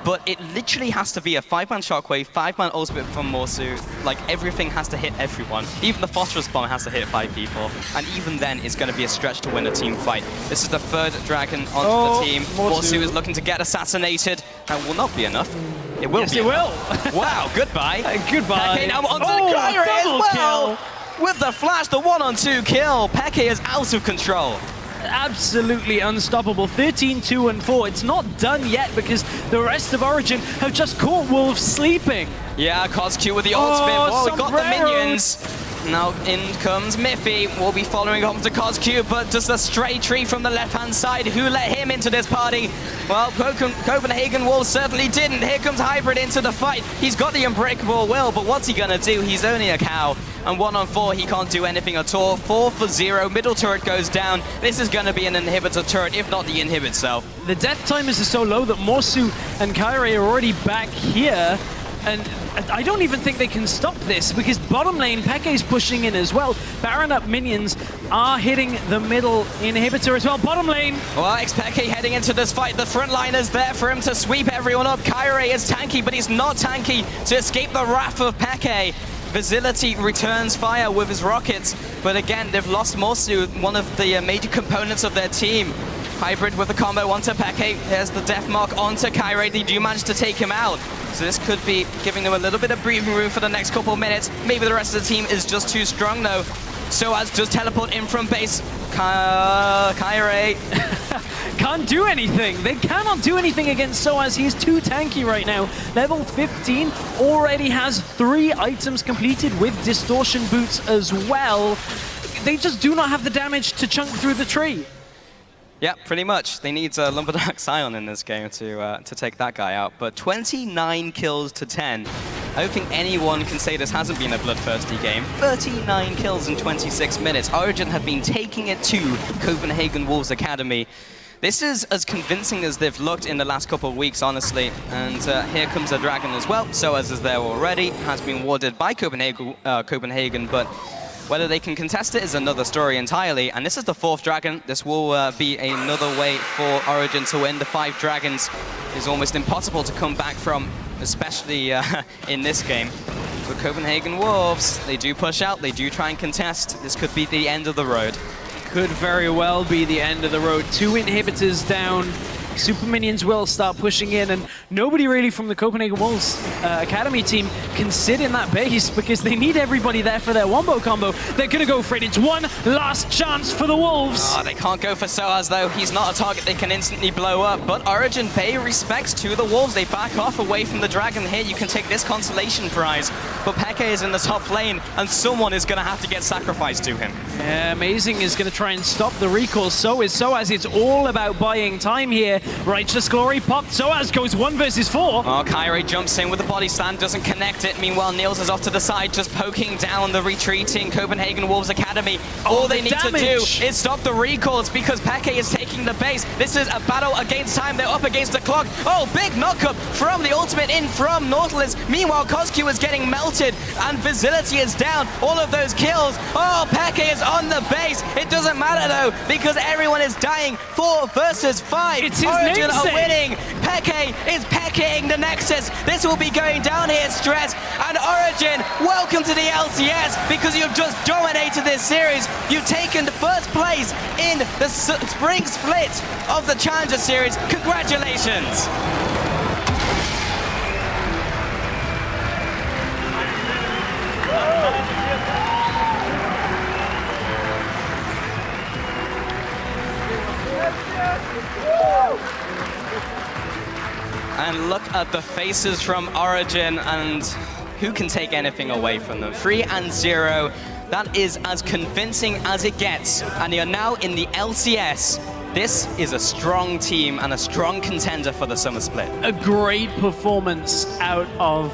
but it literally has to be a 5-man shockwave, 5-man ultimate from Motsu. Like, everything has to hit everyone. Even the phosphorus bomb has to hit 5 people. And even then, it's going to be a stretch to win a team fight. This is the 3rd dragon onto the team. Motsu is looking to get assassinated. That will not be enough. It will be. It will. Wow, goodbye. Goodbye. Peke now onto the Kyrie as well. With the flash, the 1-on-2 kill. Peke is out of control. Absolutely unstoppable. 13, 2, and 4. It's not done yet because the rest of Origen have just caught Wolves sleeping. Yeah, CosQ with the ultimate. Oh, we got the minions. Now in comes Miffy. We'll be following on to CosQ, but just a stray tree from the left-hand side. Who let him into this party? Well, Copenhagen Wolves certainly didn't. Here comes Hybrid into the fight. He's got the unbreakable will, but what's he gonna do? He's only a cow. And 1-on-4, he can't do anything at all. 4 for 0. Middle turret goes down. This is gonna be an inhibitor turret, if not the inhib itself. The death timers are so low that Motsu and Kyrie are already back here. And I don't even think they can stop this because bottom lane, Peke's pushing in as well. Baron up minions are hitting the middle inhibitor as well. Bottom lane. Well, X-Peke heading into this fight. The front line is there for him to sweep everyone up. Kyrie is tanky, but he's not tanky to escape the wrath of Peke. Facility returns fire with his rockets, but again, they've lost Motsu, one of the major components of their team. Hybrid with the combo onto Peke. There's the death mark onto Kyrie. They do manage to take him out. So this could be giving them a little bit of breathing room for the next couple of minutes. Maybe the rest of the team is just too strong though. Soaz just teleport in from base. Kyrie. Can't do anything. They cannot do anything against Soaz. He's too tanky right now. Level 15 already has 3 items completed with distortion boots as well. They just do not have the damage to chunk through the tree. Yeah, pretty much. They need Lumberjack Scion in this game to take that guy out. But 29 kills to 10. I don't think anyone can say this hasn't been a bloodthirsty game. 39 kills in 26 minutes. Origen have been taking it to Copenhagen Wolves Academy. This is as convincing as they've looked in the last couple of weeks, honestly. And here comes a dragon as well. Soaz is there already. Has been warded by Copenhagen, but whether they can contest it is another story entirely. And this is the 4th dragon. This will be another way for Origen to win. The 5 dragons is almost impossible to come back from, especially in this game. But Copenhagen Wolves, they do push out. They do try and contest. This could be the end of the road. Could very well be the end of the road. 2 inhibitors down. Super Minions will start pushing in, and nobody really from the Copenhagen Wolves Academy team can sit in that base because they need everybody there for their wombo combo. They're going to go for it. It's one last chance for the Wolves. Oh, they can't go for Soaz, though. He's not a target they can instantly blow up. But Origen pay respects to the Wolves. They back off away from the Dragon here. You can take this consolation prize. But Peke is in the top lane, and someone is going to have to get sacrificed to him. Yeah, Amazing is going to try and stop the recall. So is Soaz. It's all about buying time here. Righteous Glory popped. Soaz goes 1 versus 4. Oh, Kyrie jumps in with the body slam, doesn't connect it. Meanwhile, Niels is off to the side, just poking down the retreating Copenhagen Wolves Academy. All they need to do is stop the recalls because Peke is taking the base. This is a battle against time. They're up against the clock. Oh, big knockup from the ultimate in from Nautilus. Meanwhile, Coscu is getting melted and Facility is down. All of those kills. Oh, Peke is on the base. It doesn't matter though because everyone is dying. 4 versus 5. It's his Origen namesake. are winning. Peke is Peking the Nexus. This will be going down here, Stress. And Origen, welcome to the LCS because you've just dominated this series. You've taken the first place in the spring split of the Challenger Series. Congratulations. And look at the faces from Origen, and who can take anything away from them? 3-0. That is as convincing as it gets. And you're now in the LCS. This is a strong team and a strong contender for the summer split. A great performance out of,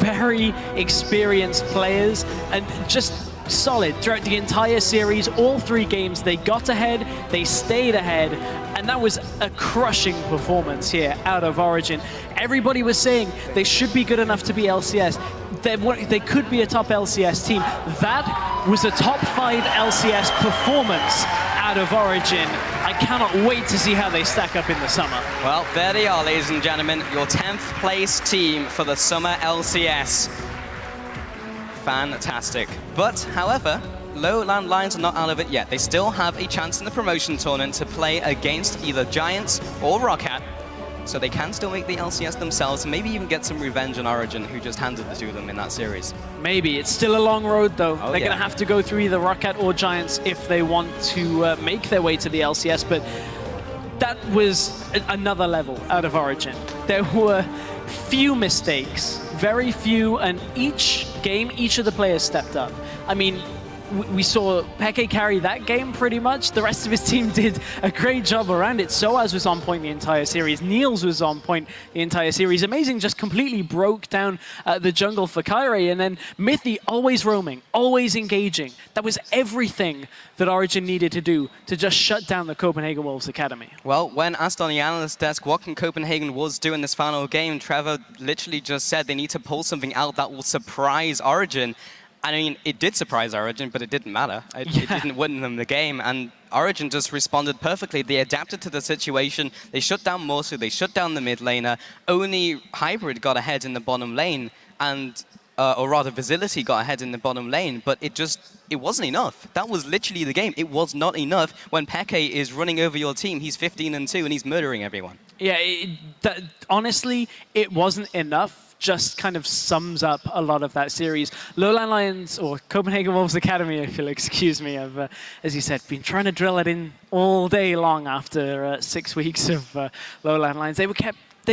very experienced players and just solid throughout the entire series. All 3 games, they got ahead, they stayed ahead, and that was a crushing performance here out of Origen. Everybody was saying they should be good enough to be LCS. They could be a top LCS team. That was a top 5 LCS performance out of Origen. I cannot wait to see how they stack up in the summer. Well, there they are, ladies and gentlemen. Your 10th place team for the summer LCS. Fantastic. But, however, Lowland Lions are not out of it yet. They still have a chance in the promotion tournament to play against either Giants or Roccat. So they can still make the LCS themselves, maybe even get some revenge on Origen, who just handed it to them in that series. Maybe. It's still a long road, though. Oh, They're going to have to go through either Roccat or Giants if they want to make their way to the LCS, but that was another level out of Origen. There were few mistakes, very few, and each game, each of the players stepped up. I mean, we saw Peke carry that game pretty much. The rest of his team did a great job around it. Soaz was on point the entire series. Niels was on point the entire series. Amazing just completely broke down the jungle for Kyrie. And then Mythy always roaming, always engaging. That was everything that Origen needed to do to just shut down the Copenhagen Wolves Academy. Well, when asked on the analyst desk what can Copenhagen Wolves do in this final game, Trevor literally just said they need to pull something out that will surprise Origen. I mean, it did surprise Origen, but it didn't matter. It didn't win them the game, and Origen just responded perfectly. They adapted to the situation. They shut down Morsu, they shut down the mid laner. Only Hybrid got ahead in the bottom lane, and or rather, Facility got ahead in the bottom lane, but it wasn't enough. That was literally the game. It was not enough when Peke is running over your team. He's 15-2, and he's murdering everyone. Yeah, honestly, it wasn't enough. Just kind of sums up a lot of that series. Lowland Lions, or Copenhagen Wolves Academy, if you'll excuse me, I've, as you said, been trying to drill it in all day long after 6 weeks of Lowland Lions. They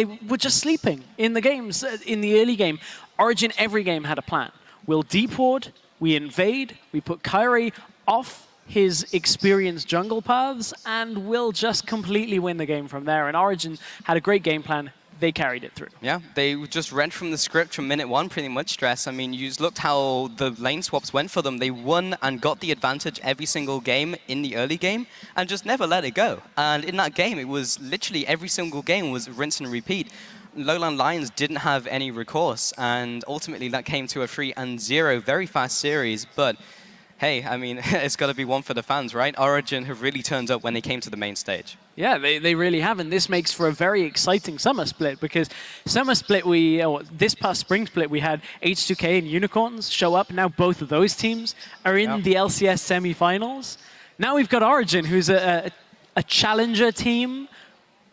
were just sleeping in the games, in the early game. Origen, every game had a plan. We'll deep ward, we invade, we put Kyrie off his experienced jungle paths, and we'll just completely win the game from there. And Origen had a great game plan. They carried it through. Yeah, they just read from the script from minute 1, pretty much, Stress. I mean, you just looked how the lane swaps went for them. They won and got the advantage every single game in the early game and just never let it go. And in that game, it was literally every single game was rinse and repeat. Lowland Lions didn't have any recourse, and ultimately that came to a 3-0, very fast series. But hey, I mean, it's got to be one for the fans, right? Origen have really turned up when they came to the main stage. Yeah, they really have, and this makes for a very exciting summer split, because summer split, this past spring split, we had H2K and Unicorns show up. Now both of those teams are in the LCS semi-finals. Now we've got Origen, who's a challenger team,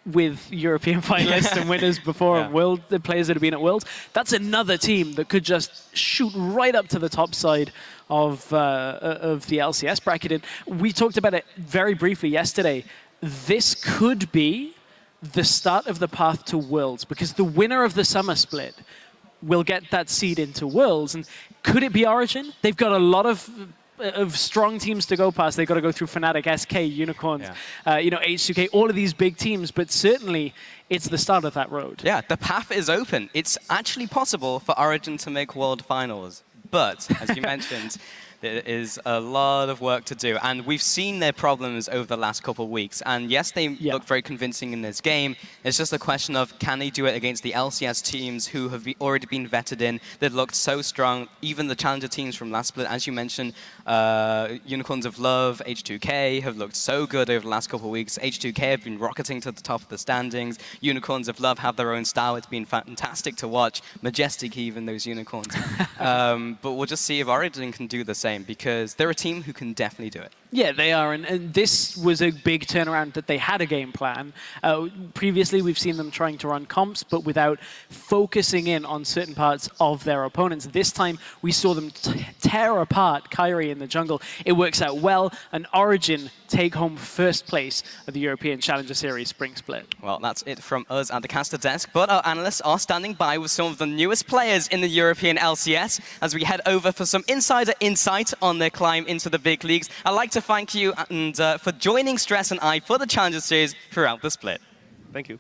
with European finalists and winners before World, the players that have been at Worlds. That's another team that could just shoot right up to the top side of the LCS bracket. And we talked about it very briefly yesterday. This could be the start of the path to Worlds, because the winner of the summer split will get that seed into Worlds. And could it be Origen? They've got a lot of strong teams to go past. They've got to go through Fnatic, SK, Unicorns, H2K, all of these big teams, but certainly it's the start of that road. Yeah, the path is open. It's actually possible for Origen to make World Finals, but as you mentioned, there is a lot of work to do, and we've seen their problems over the last couple of weeks. And yes, they look very convincing in this game. It's just a question of, can they do it against the LCS teams who have already been vetted in, that looked so strong. Even the challenger teams from last split, as you mentioned, Unicorns of Love, H2K have looked so good over the last couple of weeks. H2K have been rocketing to the top of the standings. Unicorns of Love have their own style. It's been fantastic to watch. Majestic even, those Unicorns. But we'll just see if Origen can do the same, because they're a team who can definitely do it. Yeah, they are, and this was a big turnaround that they had a game plan. Previously, we've seen them trying to run comps, but without focusing in on certain parts of their opponents. This time, we saw them tear apart Kyrie in the jungle. It works out well, and Origen take home first place of the European Challenger Series Spring Split. Well, that's it from us at the caster desk, but our analysts are standing by with some of the newest players in the European LCS as we head over for some insider insight on their climb into the big leagues. I'd like to thank you and for joining Stress and I for the Challenger Series throughout the split. Thank you.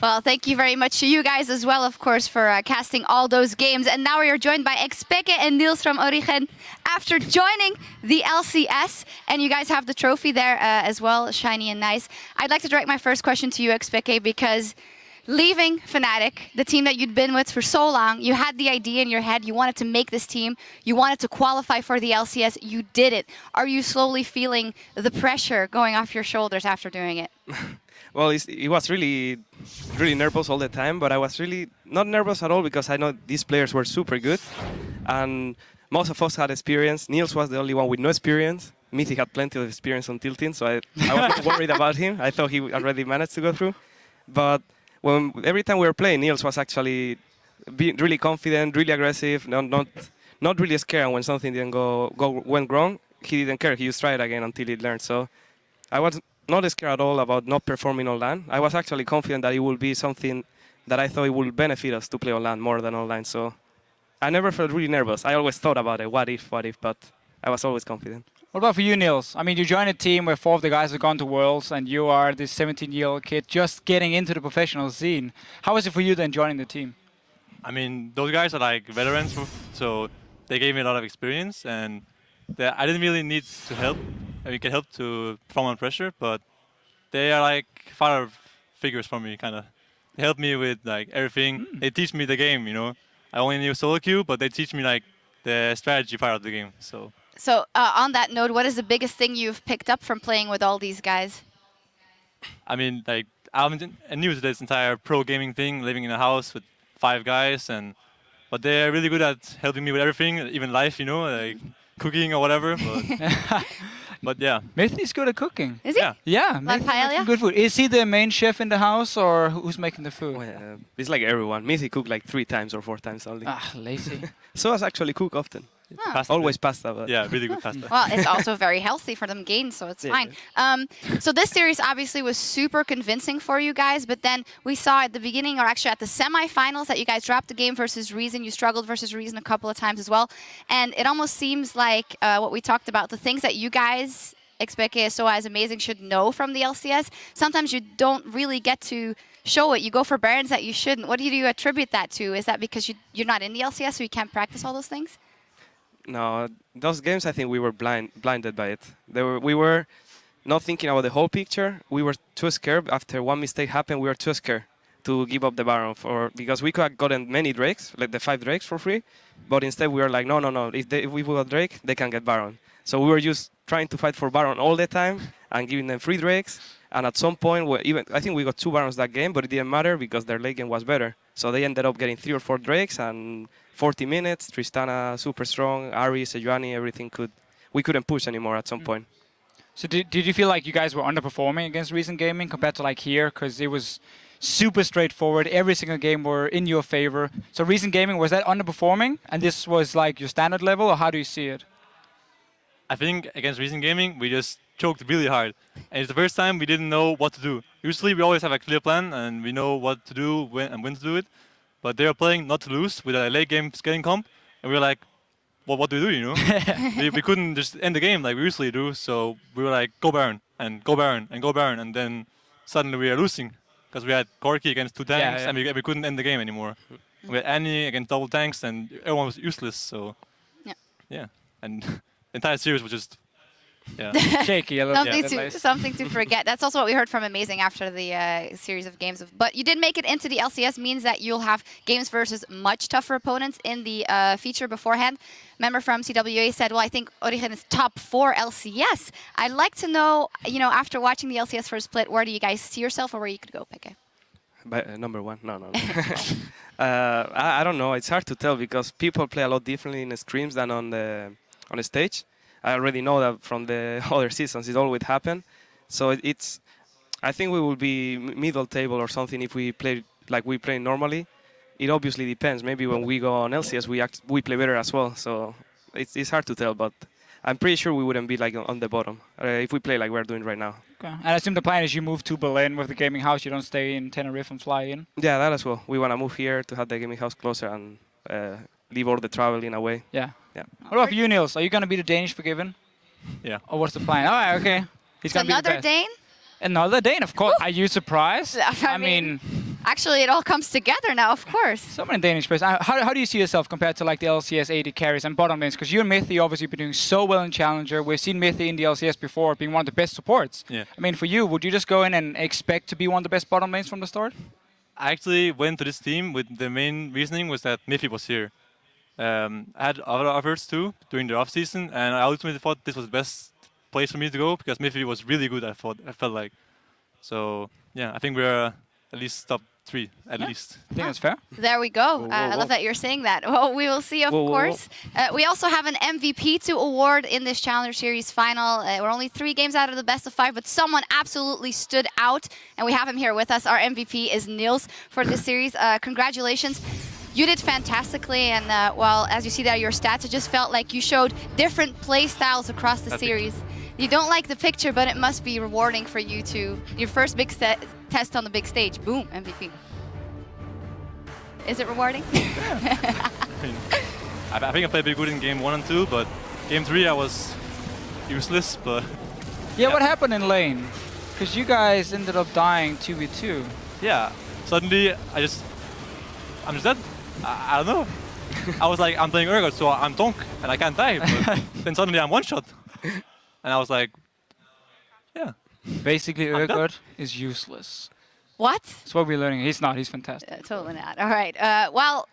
Well, thank you very much to you guys as well, of course, for casting all those games. And now we are joined by Expeke and Niels from Origen after joining the LCS. And you guys have the trophy there as well, shiny and nice. I'd like to direct my first question to you, Expeke, because leaving Fnatic, the team that you'd been with for so long, you had the idea in your head, you wanted to make this team, you wanted to qualify for the LCS, you did it. Are you slowly feeling the pressure going off your shoulders after doing it? Well, it was really nervous all the time, but I was really not nervous at all because I know these players were super good, and most of us had experience. Niels was the only one with no experience. Mithy had plenty of experience on tilting, so I was not worried about him. I thought he already managed to go through. But every time we were playing, Niels was actually being really confident, really aggressive, not really scared. And when something went wrong, he didn't care. He just tried again until he learned. So I was not scared at all about not performing on LAN. I was actually confident that it would be something that I thought it would benefit us to play on LAN more than online. So I never felt really nervous. I always thought about it, what if, but I was always confident. What about for you, Niels? I mean, you joined a team where 4 of the guys have gone to Worlds, and you are this 17-year-old kid just getting into the professional scene. How was it for you then joining the team? I mean, those guys are like veterans, so they gave me a lot of experience, and I didn't really need to help. I mean, get help to perform on pressure, but they are like father figures for me, kind of. They help me with like everything. They teach me the game, you know. I only knew solo queue, but they teach me like the strategy part of the game. So on that note, what is the biggest thing you've picked up from playing with all these guys? I mean, like I'm new to this entire pro gaming thing, living in a house with 5 guys, but they're really good at helping me with everything, even life, you know, like cooking or whatever. But yeah. Mithy's good at cooking. Is he? Yeah, Like paella? good food. Is he the main chef in the house, or who's making the food? Well, it's like everyone. Mithy cooked like 3 times or 4 times only. Ah, lazy. So I actually cook often. Oh. Pasta. Always pasta. But Yeah, really good pasta. Well, it's also very healthy for them gains, so it's fine. So this series obviously was super convincing for you guys, but then we saw at the beginning, or actually at the semifinals, that you guys dropped the game versus Reason. You struggled versus Reason a couple of times as well. And it almost seems like what we talked about, the things that you guys, Expeke SOA is amazing, should know from the LCS. Sometimes you don't really get to show it. You go for Barons that you shouldn't. What do you attribute that to? Is that because you're not in the LCS, so you can't practice all those things? no, those games I think we were blinded by it. We were not thinking about the whole picture. We were too scared. After one mistake happened, we were too scared to give up the Baron because we could have gotten many Drakes, like the 5 Drakes for free. But instead we were like, no. If we got Drake, they can get Baron. So we were just trying to fight for Baron all the time and giving them 3 Drakes. And at some point, I think we got 2 Barons that game, but it didn't matter because their late game was better. So they ended up getting 3 or 4 Drakes and 40 minutes. Tristana super strong, Ari, Sejuani, everything we couldn't push anymore at some point. So did you feel like you guys were underperforming against Recent Gaming compared to like here? Because it was super straightforward. Every single game were in your favor. So Recent Gaming, was that underperforming? And this was like your standard level, or how do you see it? I think against Recent Gaming, we just choked really hard. And it's the first time we didn't know what to do. Usually we always have a clear plan and we know what to do when to do it. But they were playing not to lose with a late game scaling comp. And we were like, well, what do we do, you know? we couldn't just end the game like we usually do. So we were like, go Baron, and go Baron, and go Baron. And then suddenly we are losing. Because we had Corki against 2 tanks and we couldn't end the game anymore. We had Annie against double tanks and everyone was useless. So yeah. And the entire series was just Shaky a little bit. Something to forget. That's also what we heard from Amazing after the series of games. But you did make it into the LCS, means that you'll have games versus much tougher opponents in the feature beforehand. Member from CWA said, well, I think Origen is top 4 LCS. I'd like to know, after watching the LCS first split, where do you guys see yourself or where you could go, Peke? Number 1? No. I don't know. It's hard to tell because people play a lot differently in the streams than on the stage. I already know that from the other seasons it always happen. So I think we will be middle table or something if we play like we play normally. It obviously depends. Maybe when we go on LCS we play better as well. So it's hard to tell, but I'm pretty sure we wouldn't be like on the bottom if we play like we're doing right now. Okay. And I assume the plan is you move to Berlin with the gaming house. You don't stay in Tenerife and fly in. Yeah, that as well. We want to move here to have the gaming house closer and leave all the traveling away. Yeah. Yeah. What about you, Niels? Are you going to be the Danish Forgiven? Yeah. Or what's the plan? All right, okay. He's going to be the Another best. Dane? Another Dane, of course. Are you surprised? I mean, actually, it all comes together now, of course. So many Danish players. How do you see yourself compared to like the LCS AD carries and bottom lanes? Because you and Mythy obviously been doing so well in Challenger. We've seen Mythy in the LCS before being one of the best supports. Yeah. I mean, for you, would you just go in and expect to be one of the best bottom lanes from the start? I actually went to this team with the main reasoning was that Miffy was here. I had other offers too during the off season, and I ultimately thought this was the best place for me to go because Miffy was really good. I felt like. So yeah, I think we're at least top 3 at least. I think that's fair. There we go. I love that you're saying that. Well, we will see, of course. We also have an MVP to award in this Challenger Series final. We're only 3 games out of the best of 5, but someone absolutely stood out, and we have him here with us. Our MVP is Niels for this series. Congratulations. You did fantastically, and well, as you see there, your stats, it just felt like you showed different play styles across the series. You don't like the picture, but it must be rewarding for you to, your first big test on the big stage. Boom, MVP. Is it rewarding? I think I played pretty good in game 1 and 2, but game 3 I was useless, but... Yeah, what happened in lane? Because you guys ended up dying 2v2. Yeah, suddenly I'm just dead. I don't know. I was like, I'm playing Urgot, so I'm Donk, and I can't die. But then suddenly I'm one-shot. And I was like, yeah. Basically, Urgot is useless. What? That's what we're learning. He's not. He's fantastic. Totally not. All right. While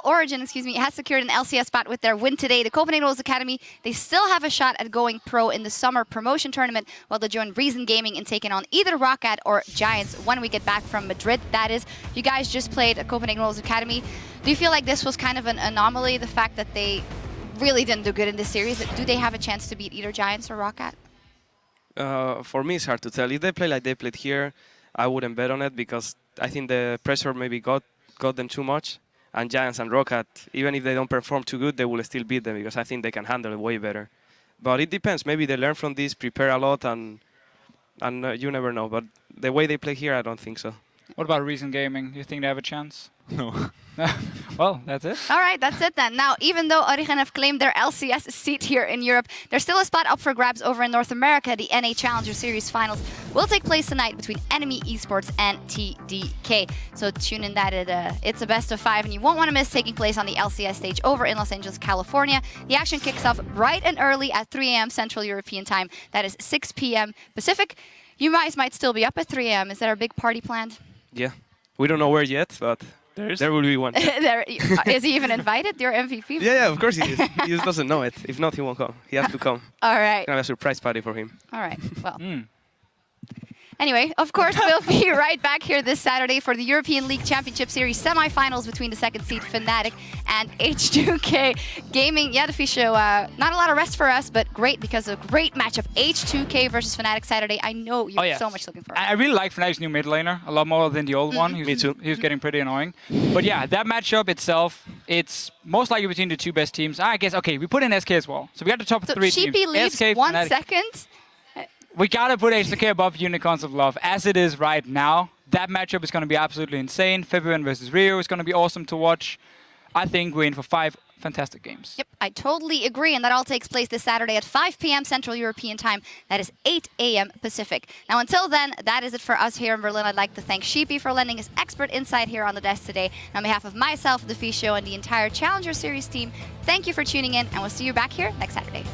Origen, has secured an LCS spot with their win today, the Copenhagen Rules Academy, they still have a shot at going pro in the summer promotion tournament while they join Reason Gaming and taking on either Roccat or Giants when we get back from Madrid. That is, you guys just played a Copenhagen Rules Academy. Do you feel like this was kind of an anomaly, the fact that they really didn't do good in this series? Do they have a chance to beat either Giants or Roccat? For me, it's hard to tell. If they play like they played here, I wouldn't bet on it because I think the pressure maybe got them too much. And Giants and Roccat, even if they don't perform too good, they will still beat them because I think they can handle it way better. But it depends. Maybe they learn from this, prepare a lot, and you never know. But the way they play here, I don't think so. What about Reason Gaming? You think they have a chance? No. Well, that's it. All right, that's it then. Now, even though Origen have claimed their LCS seat here in Europe, there's still a spot up for grabs over in North America. The NA Challenger Series finals will take place tonight between Enemy Esports and TDK. So tune in that it's a best of 5, and you won't want to miss taking place on the LCS stage over in Los Angeles, California. The action kicks off bright and early at 3 a.m. Central European Time. That is 6 p.m. Pacific. You guys might still be up at 3 a.m. Is there a big party planned? Yeah. We don't know where yet, but there will be one. Is he even invited, your MVP? Yeah, of course he is. He just doesn't know it. If not, he won't come. He has to come. All right. Gonna have a surprise party for him. All right. Well. Anyway, of course, we'll be right back here this Saturday for the European League Championship Series semi-finals between the second seed Fnatic and H2K Gaming. Yeah, the fish show, not a lot of rest for us, but great because of a great matchup. H2K versus Fnatic Saturday. I know you're so much looking forward. I really like Fnatic's new mid laner a lot more than the old one. Me too. He was getting pretty annoying. But yeah, that matchup itself, it's most likely between the two best teams. I guess, okay, we put in SK as well. So we got the top So three Sheepy teams. leaves SK, 1 Fnatic. second. We gotta put H2K above Unicorns of Love as it is right now. That matchup is gonna be absolutely insane. February versus Rio is gonna be awesome to watch. I think we're in for 5 fantastic games. Yep, I totally agree, and that all takes place this Saturday at 5 p.m. Central European Time. That is 8 a.m. Pacific. Now, until then, that is it for us here in Berlin. I'd like to thank Sheepy for lending his expert insight here on the desk today. And on behalf of myself, the Fee Show, and the entire Challenger Series team, thank you for tuning in, and we'll see you back here next Saturday.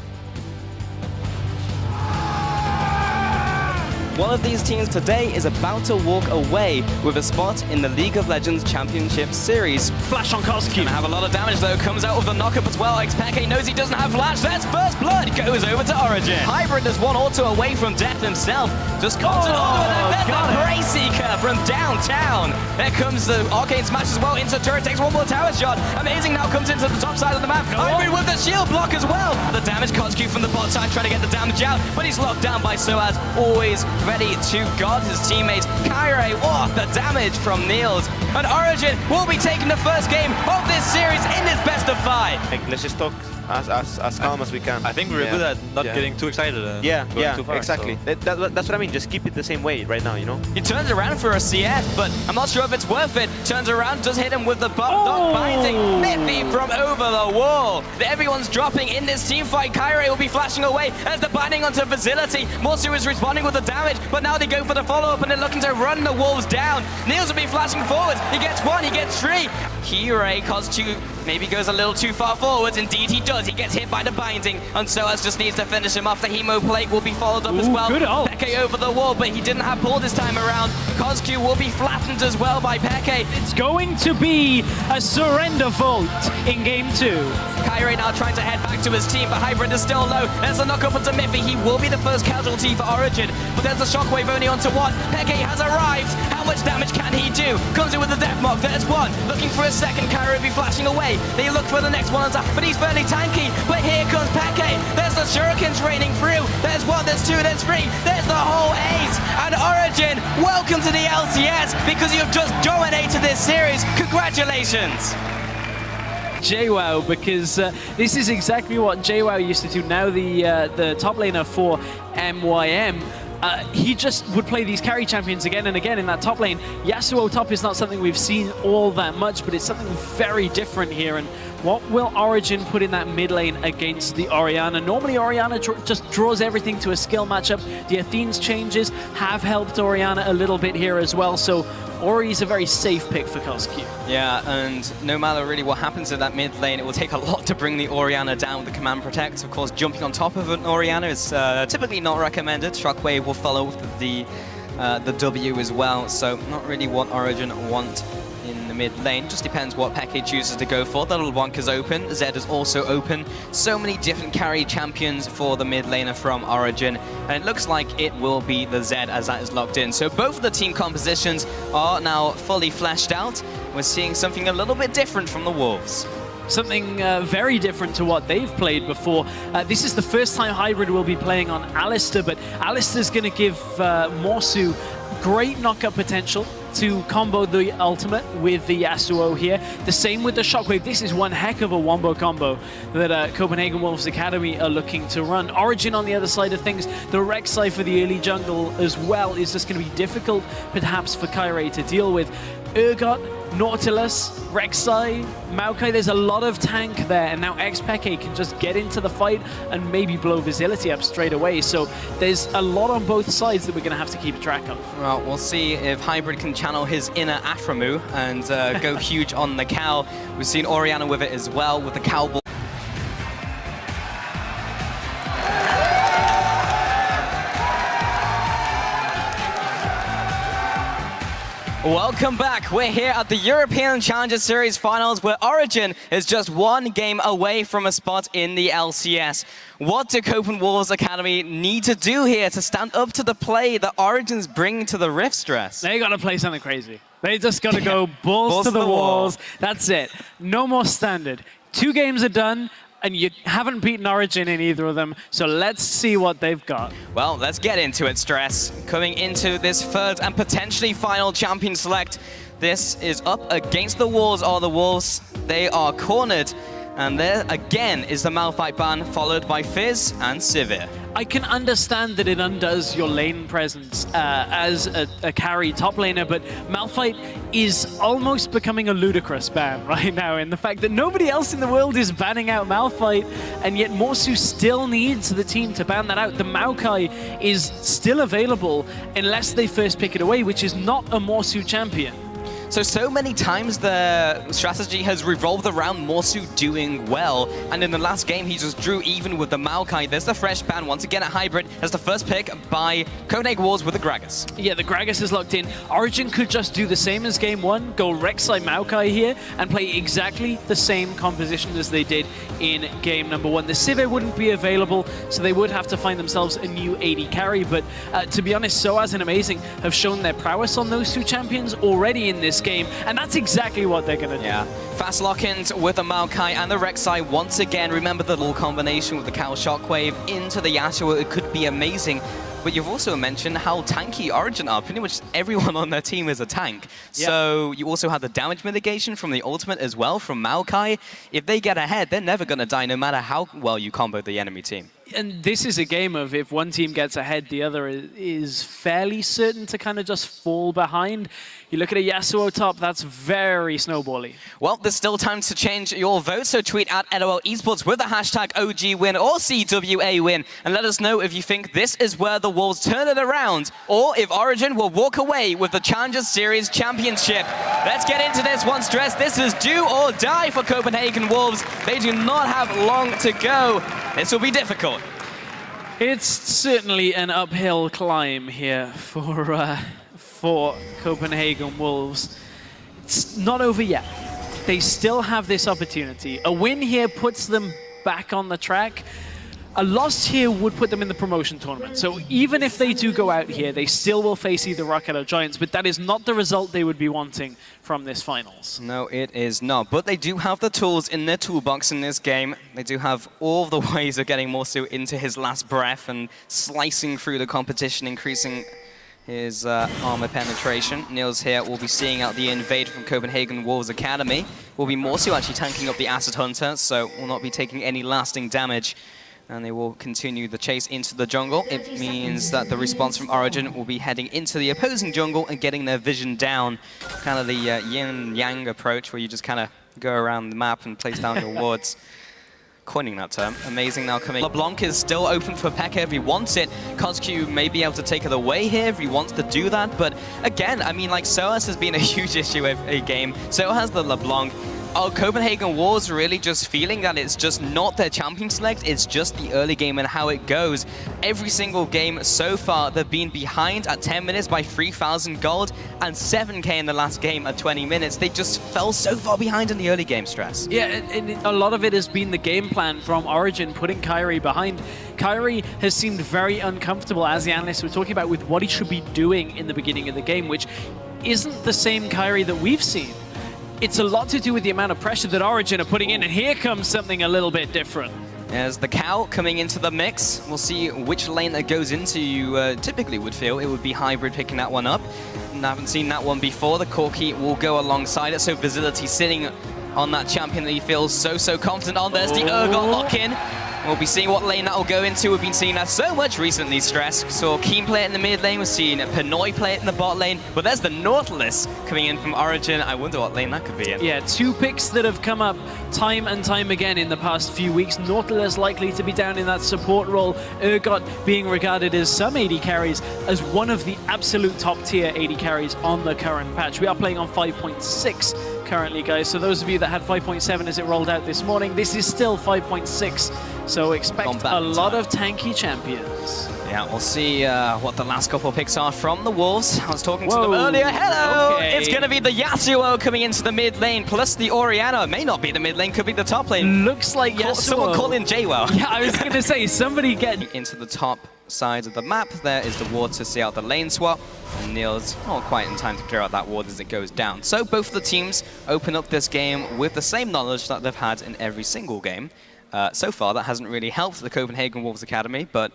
One of these teams today is about to walk away with a spot in the League of Legends Championship Series. Flash on Koski. Gonna have a lot of damage though, comes out with the knock-up as well. Xpeke knows he doesn't have flash, that's first blood, goes over to Origen. Hybrid is 1 auto away from death himself. Just caught it on, and then the Prey Seeker from downtown. There comes the Arcane Smash as well into turret, takes one more tower shot. Amazing now comes into the top side of the map. Hybrid with the shield block as well. The damage, Kotsky from the bot side trying to get the damage out, but he's locked down by Soaz, always ready to guard his teammate. Kyrie, oh, the damage from Niels. And Origen will be taking the first game of this series in this best of 5. Like, let's just talk as calm as we can. I think we're good at not getting too excited. Yeah, going too far, exactly. so. That's what I mean. Just keep it the same way right now, you know? He turns around for a CF, but I'm not sure if it's worth it. Turns around, does hit him with the dot binding. Miffy from over the wall. Everyone's dropping in this team fight. Kyrie will be flashing away as the binding onto Facility. Morsu is responding with the damage, but now they go for the follow-up and they're looking to run the wolves down. Niels will be flashing forward. He gets 1, he gets 3. Kyrie, Kostu maybe goes a little too far forwards. Indeed he does. He gets hit by the binding, and Soaz just needs to finish him off. The Hemo Plague will be followed up as well. Good ult. Peke over the wall, but he didn't have pull this time around. Kozku will be flattened as well by Peke. It's going to be a surrender vault in game 2. Kyrie now trying to head back to his team, but Hybrid is still low. There's a knock-up onto Miffy. He will be the first casualty for Origen, but there's a shockwave only onto 1. Peke has arrived. How much damage can he do? Comes in with the death mark. There's 1. Looking for a second. Kyrie will be flashing away. They look for the next one on top, but he's fairly tanky. But here comes Peke. There's the shurikens raining through. There's 1, there's 2, there's 3. There's the whole 8. And Origen, welcome to the LCS because you've just dominated this series. Congratulations. JWoww, because this is exactly what JWoww used to do. Now the top laner for MYM, he just would play these carry champions again and again in that top lane. Yasuo top is not something we've seen all that much, but it's something very different here. And what will Origen put in that mid lane against the Orianna? Normally Orianna just draws everything to a skill matchup. The Athene's changes have helped Orianna a little bit here as well, so Ori's a very safe pick for Koski. Yeah, and no matter really what happens in that mid lane, it will take a lot to bring the Orianna down with the command protect. Of course, jumping on top of an Orianna is typically not recommended. Shockwave will follow with the W as well, so not really what Origen want in the mid lane. Just depends what Peke chooses to go for. The little Wonka's open, Zed is also open. So many different carry champions for the mid laner from Origen, and it looks like it will be the Zed as that is locked in. So both of the team compositions are now fully fleshed out. We're seeing something a little bit different from the Wolves. Something very different to what they've played before. This is the first time Hybrid will be playing on Alistar, but Alistar's going to give Morsu great knockup potential to combo the ultimate with the Yasuo here. The same with the Shockwave. This is one heck of a wombo combo that Copenhagen Wolves Academy are looking to run. Origen on the other side of things, the Rek'Sai for the early jungle as well is just going to be difficult perhaps for Kyrie to deal with. Urgot, Nautilus, Rek'Sai, Maokai, there's a lot of tank there, and now Xpeke can just get into the fight and maybe blow Facility up straight away. So there's a lot on both sides that we're going to have to keep track of. Well, we'll see if Hybrid can channel his inner Aframu and go huge on the cow. We've seen Orianna with it as well, with the cowboy. Welcome back. We're here at the European Challenger Series Finals, where Origen is just one game away from a spot in the LCS. What do Copenhagen Wolves Academy need to do here to stand up to the play that Origen's bringing to the Rift Stress? They got to play something crazy. They just got to go balls to the walls. That's it. No more standard. 2 games are done, and you haven't beaten Origen in either of them, so let's see what they've got. Well, let's get into it, Stress. Coming into this third and potentially final champion select, this is up against the Wolves. The Wolves, they are cornered. And there again is the Malphite ban, followed by Fizz and Sivir. I can understand that it undoes your lane presence as a carry top laner, but Malphite is almost becoming a ludicrous ban right now in the fact that nobody else in the world is banning out Malphite, and yet Morsu still needs the team to ban that out. The Maokai is still available unless they first pick it away, which is not a Morsu champion. So many times the strategy has revolved around Morsu doing well, and in the last game he just drew even with the Maokai. There's the fresh ban once again at Hybrid as the first pick by Copenhagen Wolves with the Gragas. Yeah, the Gragas is locked in. Origen could just do the same as game 1, go Rek'Sai Maokai here, and play exactly the same composition as they did in game number 1. The Sivir wouldn't be available, so they would have to find themselves a new AD carry, but to be honest, Soaz and Amazing have shown their prowess on those 2 champions already in this game, and that's exactly what they're going to do. Yeah, fast lock-ins with the Maokai and the Rek'Sai once again. Remember the little combination with the Cow Shockwave into the Yasuo, it could be amazing. But you've also mentioned how tanky Origen are. Pretty much everyone on their team is a tank. Yep. So you also have the damage mitigation from the ultimate as well from Maokai. If they get ahead, they're never going to die no matter how well you combo the enemy team. And this is a game of if one team gets ahead, the other is fairly certain to kind of just fall behind. You look at a Yasuo top, that's very snowbally. Well, there's still time to change your vote, so tweet at LOL Esports with the hashtag OGWin or CWA win, and let us know if you think this is where the Wolves turn it around, or if Origen will walk away with the Challenger Series Championship. Let's get into this one, Stress. This is do or die for Copenhagen Wolves. They do not have long to go. This will be difficult. It's certainly an uphill climb here for Copenhagen Wolves. It's not over yet. They still have this opportunity. A win here puts them back on the track. A loss here would put them in the promotion tournament. So even if they do go out here, they still will face either Rocket or Giants, but that is not the result they would be wanting from this finals. No, it is not. But they do have the tools in their toolbox in this game. They do have all the ways of getting Morsu into his last breath and slicing through the competition, increasing his armor penetration. Nils here will be seeing out the invade from Copenhagen Wolves Academy. Will be Morsu actually tanking up the Acid Hunter, so will not be taking any lasting damage. And they will continue the chase into the jungle. It means that the response from Origen will be heading into the opposing jungle and getting their vision down. Kind of the yin-yang approach, where you just kind of go around the map and place down your wards. Coining that term. Amazing now coming. LeBlanc is still open for Pekka if he wants it. Cosq may be able to take it away here if he wants to do that. But again, I mean, like, Soaz has been a huge issue every game. So has the LeBlanc. Are Copenhagen Wolves really just feeling that it's just not their champion select, it's just the early game and how it goes? Every single game so far, they've been behind at 10 minutes by 3,000 gold and 7k in the last game at 20 minutes. They just fell so far behind in the early game, Stress. Yeah, and a lot of it has been the game plan from Origen, putting Kyrie behind. Kyrie has seemed very uncomfortable, as the analysts were talking about, with what he should be doing in the beginning of the game, which isn't the same Kyrie that we've seen. It's a lot to do with the amount of pressure that Origen are putting in, and here comes something a little bit different. As the Cow coming into the mix, we'll see which lane that goes into. You typically would feel it would be Hybrid picking that one up. And I haven't seen that one before. The Corki will go alongside it, so Visibility sitting on that champion that he feels so confident on. There's the Urgot lock-in. We'll be seeing what lane that will go into. We've been seeing that so much recently, Stress. Saw Keen play it in the mid lane. We've seen Pinoy play it in the bot lane. But there's the Nautilus coming in from Origen. I wonder what lane that could be in. Yeah, 2 picks that have come up time and time again in the past few weeks. Nautilus likely to be down in that support role. Urgot being regarded as some AD carries as one of the absolute top tier AD carries on the current patch. We are playing on 5.6 currently, guys. So those of you that had 5.7 as it rolled out this morning, this is still 5.6. So expect a lot of tanky champions. Yeah, we'll see what the last couple of picks are from the Wolves. I was talking to them Whoa, earlier. Hello! okay. It's going to be the Yasuo coming into the mid lane, plus the Orianna. May not be the mid lane, could be the top lane. Looks like Yasuo. Someone call in JWoww. Yeah, I was going to say, somebody get... Into the top side of the map, there is the ward to see out the lane swap. And Neil's not quite in time to clear out that ward as it goes down. So both of the teams open up this game with the same knowledge that they've had in every single game. So far, that hasn't really helped the Copenhagen Wolves Academy, but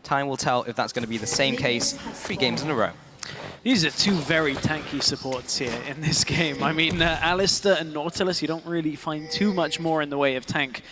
time will tell if that's going to be the same case 3 games in a row. These are 2 very tanky supports here in this game. I mean, Alistair and Nautilus, you don't really find too much more in the way of tank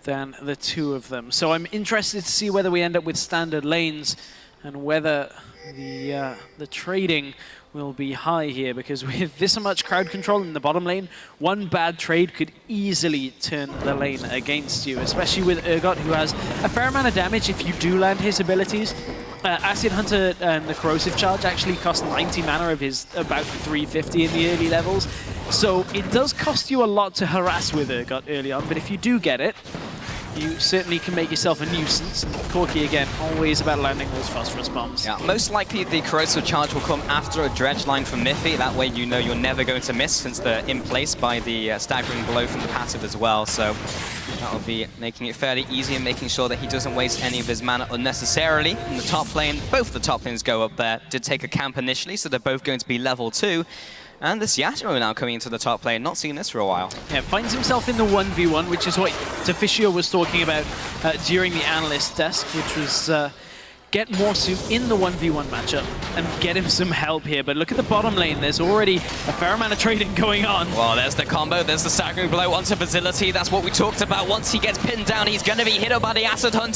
than the 2 of them. So I'm interested to see whether we end up with standard lanes and whether the trading will be high here, because with this much crowd control in the bottom lane, one bad trade could easily turn the lane against you, especially with Urgot, who has a fair amount of damage if you do land his abilities. Acid Hunter and the Corrosive Charge actually cost 90 mana of his about 350 in the early levels. So it does cost you a lot to harass with Urgot early on, but if you do get it, you certainly can make yourself a nuisance. And Corki, again, always about landing those phosphorus bombs. Yeah, most likely the Corrosive Charge will come after a Dredge line from Miffy. That way you know you're never going to miss, since they're in place by the staggering blow from the passive as well. So that'll be making it fairly easy and making sure that he doesn't waste any of his mana unnecessarily. In the top lane, both the top lanes go up there. Did take a camp initially, so they're both going to be level 2. And this Yasuo now coming into the top lane, not seen this for a while. Yeah, finds himself in the 1v1, which is what Deficio was talking about during the Analyst Desk, which was get Morsu in the 1v1 matchup and get him some help here. But look at the bottom lane, there's already a fair amount of trading going on. Well, there's the combo, there's the staggering blow onto Facility. That's what we talked about. Once he gets pinned down, he's going to be hit up by the Acid Hunter.